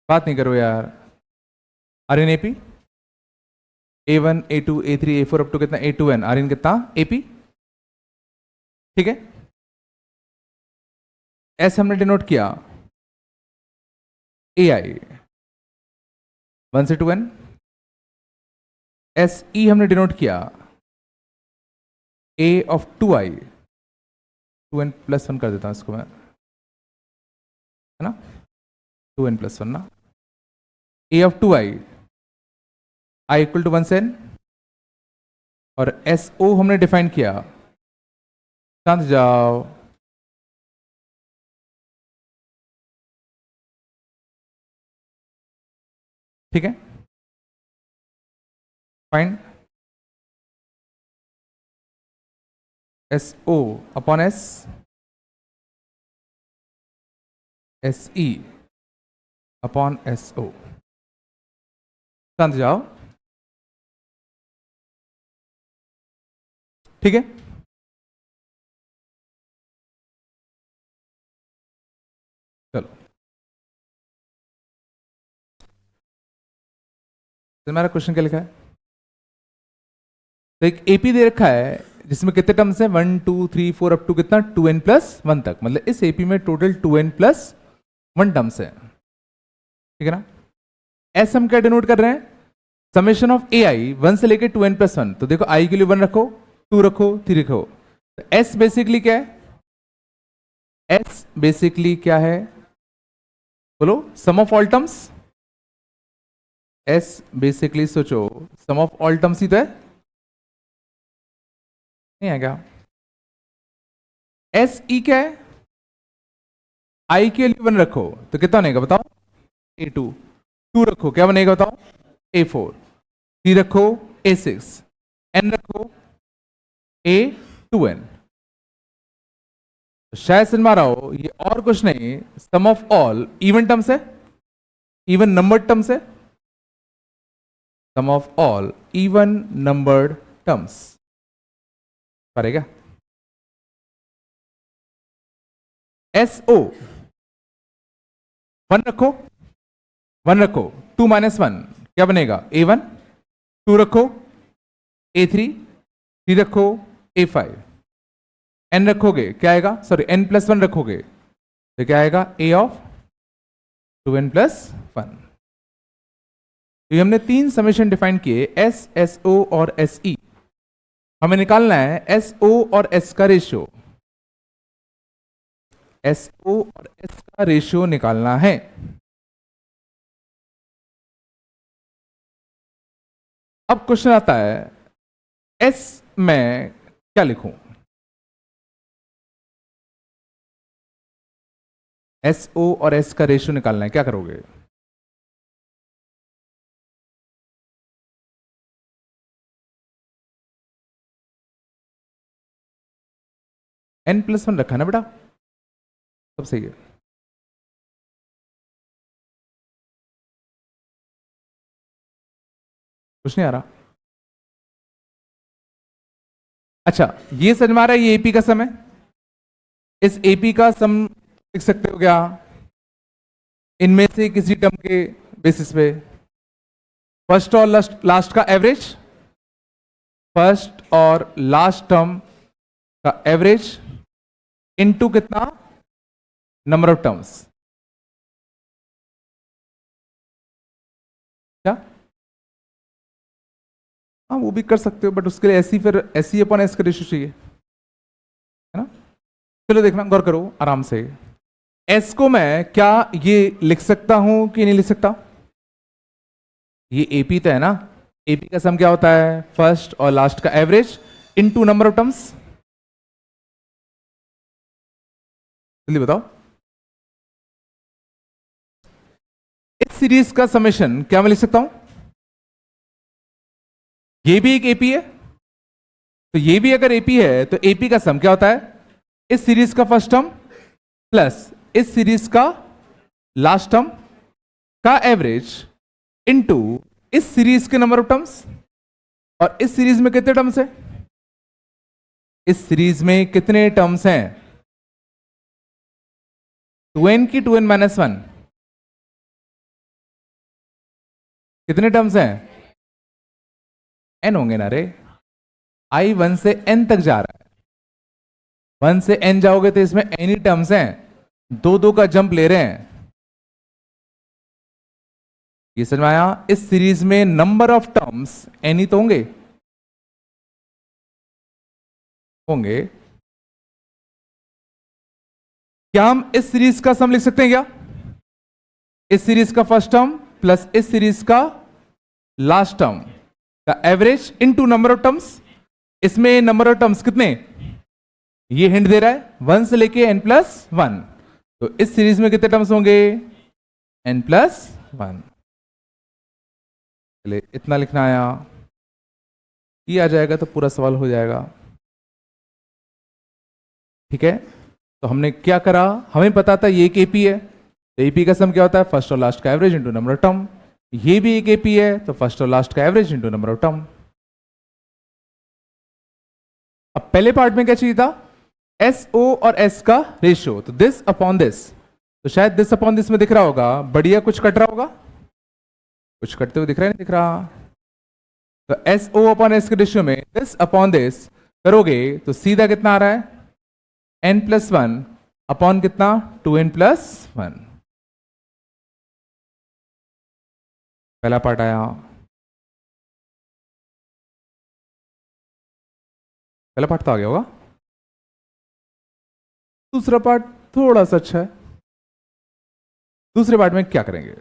बात नहीं करो यार, are in AP A1 A2 A3 A4 up to कितना A2N, आर इन कितना एपी, ठीक है। एस हमने डिनोट किया AI 1 से 2N, एस ई हमने डिनोट किया A of 2I, 2N plus 1 कर देता हूं इसको मैं, है ना, 2N प्लस 1 ना, A of 2I, I equal to 1 से N, और SO हमने डिफाइन किया, शांत जाओ, ठीक है, fine. SO upon SE upon SO, समझ जाओ, ठीक है। चलो, तो हमारा क्वेश्चन क्या लिखा है? तो एक एपी दे रखा है जिसमें कितने टर्म्स है, 1 2 3 4 अप टू कितना 2n+1 तक, मतलब इस एपी में टोटल 2n+1 टर्म्स है, ठीक है ना। एस हम क्या डिनोट कर रहे हैं, समेशन ऑफ ए आई 1 से लेके 2n+1। तो देखो आई के लिए 1 रखो, 2 रखो, 3 रखो, तो एस बेसिकली क्या है, एस बेसिकली क्या है, बोलो, sum of all terms. S basically सोचो सम ऑफ ऑल टर्म्स ही तो है, नहीं है क्या। एस ई क्या है, आई के लिए 1 रखो तो कितना बनेगा बताओ, A2, 2 रखो क्या बनेगा बताओ, A4, 3 रखो A6, n रखो A2n। शायद समझ में आ रहा हो, ये और कुछ नहीं, sum of all even terms है, इवन नंबर्ड टर्म्स है, sum of all even numbered terms करेगा। SO 1 रखो, 1 रखो, 2 - 1 क्या बनेगा A1, 2 रखो A3, 3 रखो A5, n रखोगे क्या आएगा, सॉरी n+1 रखोगे तो क्या आएगा A ऑफ 2n+1। तो ये हमने 3 समेशन डिफाइन किए, S, SO और SE। हमें निकालना है SO और S का रेशियो, SO और S का रेशियो निकालना है। अब क्वेश्चन आता है S में क्या लिखूं, SO और S का रेशियो निकालना है, क्या करोगे, n+1 रखा ना बेटा, सब सही है। कुछ नहीं आ रहा, अच्छा ये समझ में आ रहा है, ये एपी का सम है, इस एपी का सम लिख सकते हो क्या, इनमें से किसी टर्म के बेसिस पे, फर्स्ट और लास्ट का एवरेज, फर्स्ट और लास्ट टर्म का एवरेज इनटू कितना, नंबर ऑफ टर्म्स, क्या, हाँ वो भी कर सकते हो, बट उसके लिए ऐसी फिर SE अपॉन S का रेशियो चाहिए, है ना। चलो देखना, गौर करो आराम से, S को मैं क्या ये लिख सकता हूं कि नहीं लिख सकता, ये AP तो है ना, AP का सम क्या होता है, फर्स्ट और लास्ट का average into number of terms, जल्दी बताओ। इस सीरीज का समेशन क्या मैं लिख सकता हूं, ये भी एक एपी है, तो ये भी अगर एपी है तो एपी का सम क्या होता है, इस सीरीज का फर्स्ट टर्म प्लस इस सीरीज का लास्ट टर्म का एवरेज इनटू इस सीरीज के नंबर ऑफ टर्म्स, और इस सीरीज में कितने टर्म्स है, इस सीरीज में कितने टर्म्स हैं, 2n की 2n-1 कितने टर्म्स हैं, n होंगे ना रे, I 1 से n तक जा रहा है, 1 से n जाओगे तो इसमें n ही टर्म्स हैं, 2 का जंप ले रहे हैं, ये समझ में आया। इस सीरीज में नंबर ऑफ टर्म्स n ही तो होंगे, क्या हम इस सीरीज का सम लिख सकते हैं क्या, इस सीरीज का फर्स्ट टर्म प्लस इस सीरीज का लास्ट टर्म का average into number of terms, इसमें नंबर ऑफ टर्म्स कितने, ये हिंट दे रहा है 1 से लेके n+1, तो इस सीरीज में कितने टर्म्स होंगे, n+1। चलिए इतना लिखना आया, ये आ जाएगा तो पूरा सवाल हो जाएगा। ठीक है, तो हमने क्या करा, हमें पता था ये एक एपी है, तो एपी का सम क्या होता है, फर्स्ट और लास्ट का average into number of term. ये भी एक एपी है, तो फर्स्ट और लास्ट का average into number of term. अब पहले पार्ट में क्या चाहिए था, एस ओ और एस का रेशियो, तो दिस अपॉन दिस, तो शायद दिस अपॉन दिस में दिख रहा होगा, बढ़िया कुछ कट रहा होगा, कुछ कटते हुए दिख रहा है, नहीं दिख रहा। तो एस ओ अपॉन एस के रेशियो में दिस अपॉन दिस करोगे तो सीधा कितना आ रहा है, n प्लस वन अपॉन कितना, 2n प्लस वन। पहला पार्ट आया, पहला पार्ट तो आ गया होगा। दूसरा पार्ट थोड़ा सा अच्छा है। दूसरे पार्ट में क्या करेंगे,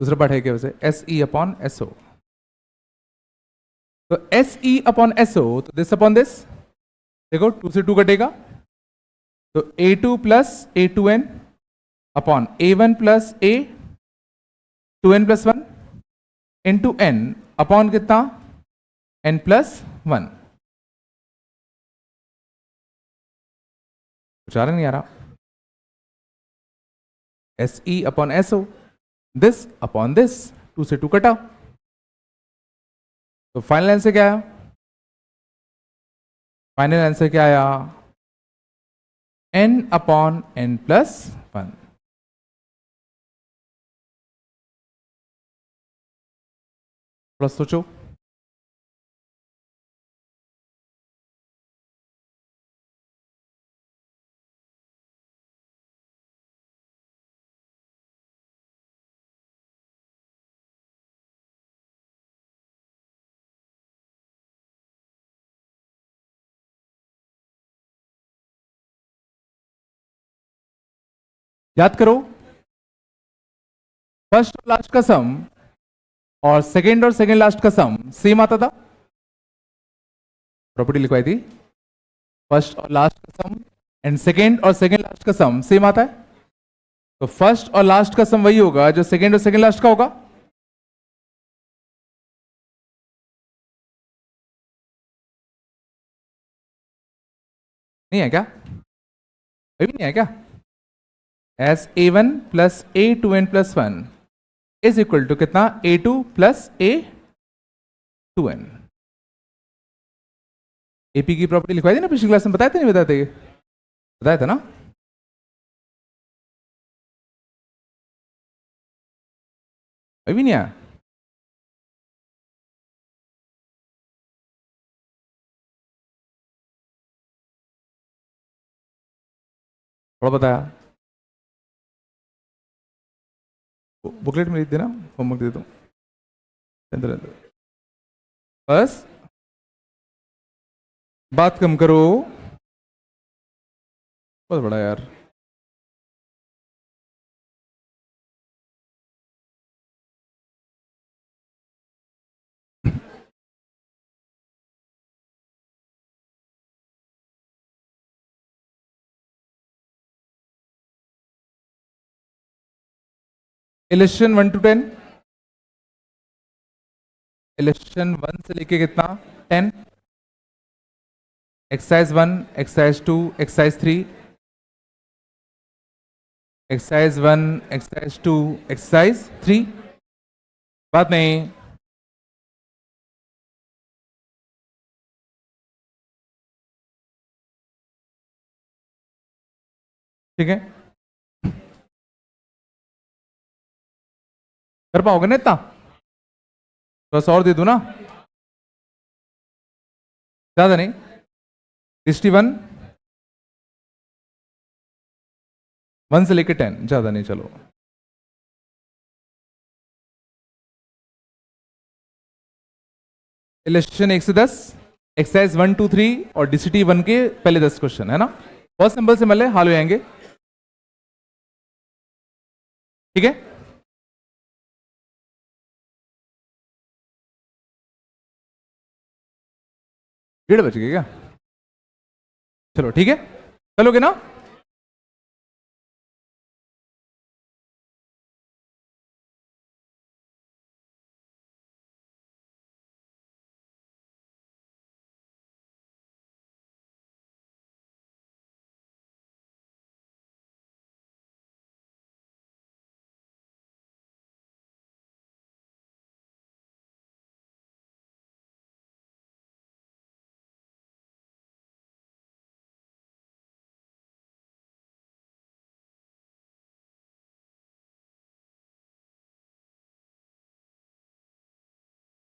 दूसरा पार्ट है क्या वैसे, S E upon S O. तो S E upon S O, तो दिस अपॉन दिस, देखो 2 से 2 कटेगा, तो a2 plus a2n upon a1 plus a 2n plus one into n upon कितना, n प्लस वन। उच्चारण नहीं आ रहा, S E upon S O, this upon this, 2 से 2 कटा, तो फाइनल आंसर क्या आया, फाइनल आंसर क्या आया, n upon n plus one. थोड़ा सोचो, याद करो, फर्स्ट और लास्ट का सम और सेकेंड लास्ट का सम सेम आता था, प्रॉपर्टी लिखवाई थी, फर्स्ट और लास्ट का सम एंड सेकेंड और सेकेंड लास्ट का सम सेम आता है, तो फर्स्ट और लास्ट का सम वही होगा जो सेकेंड और सेकेंड लास्ट का होगा। नहीं है क्या, अभी भी नहीं है क्या, S a one plus a two n plus one is equal to कितना, a two plus a two n. AP की प्रॉपर्टी लिखवाई थी ना पिछली क्लास में, बताए थे नहीं बताए थे, बताया था ना। अभी नहीं आया, थोड़ा बताया, बुकलेट में लिख देना, होमवर्क दे दो अंदर अंदर, बस बात कम करो, बहुत बड़ा यार। इलेक्शन 1 to 10, इलेक्शन 1 से लेके कितना 10, exercise 1, exercise 2, exercise 3, exercise 1, exercise 2, exercise 3, बात नहीं, ठीक है, कर पाओगे ना इतना, बस और दे दूं ना, ज्यादा नहीं, 61, 1 से लेके 10, ज्यादा नहीं, चलो इलेक्शन 1 से 10, एक्सरसाइज 1 2 3 और डीसीटी 1 के पहले 10 क्वेश्चन है ना, बहुत सिंपल से मतलब हाल हो जाएंगे, ठीक है। डेढ़ बज गए क्या, चलो ठीक है, चलोगे ना।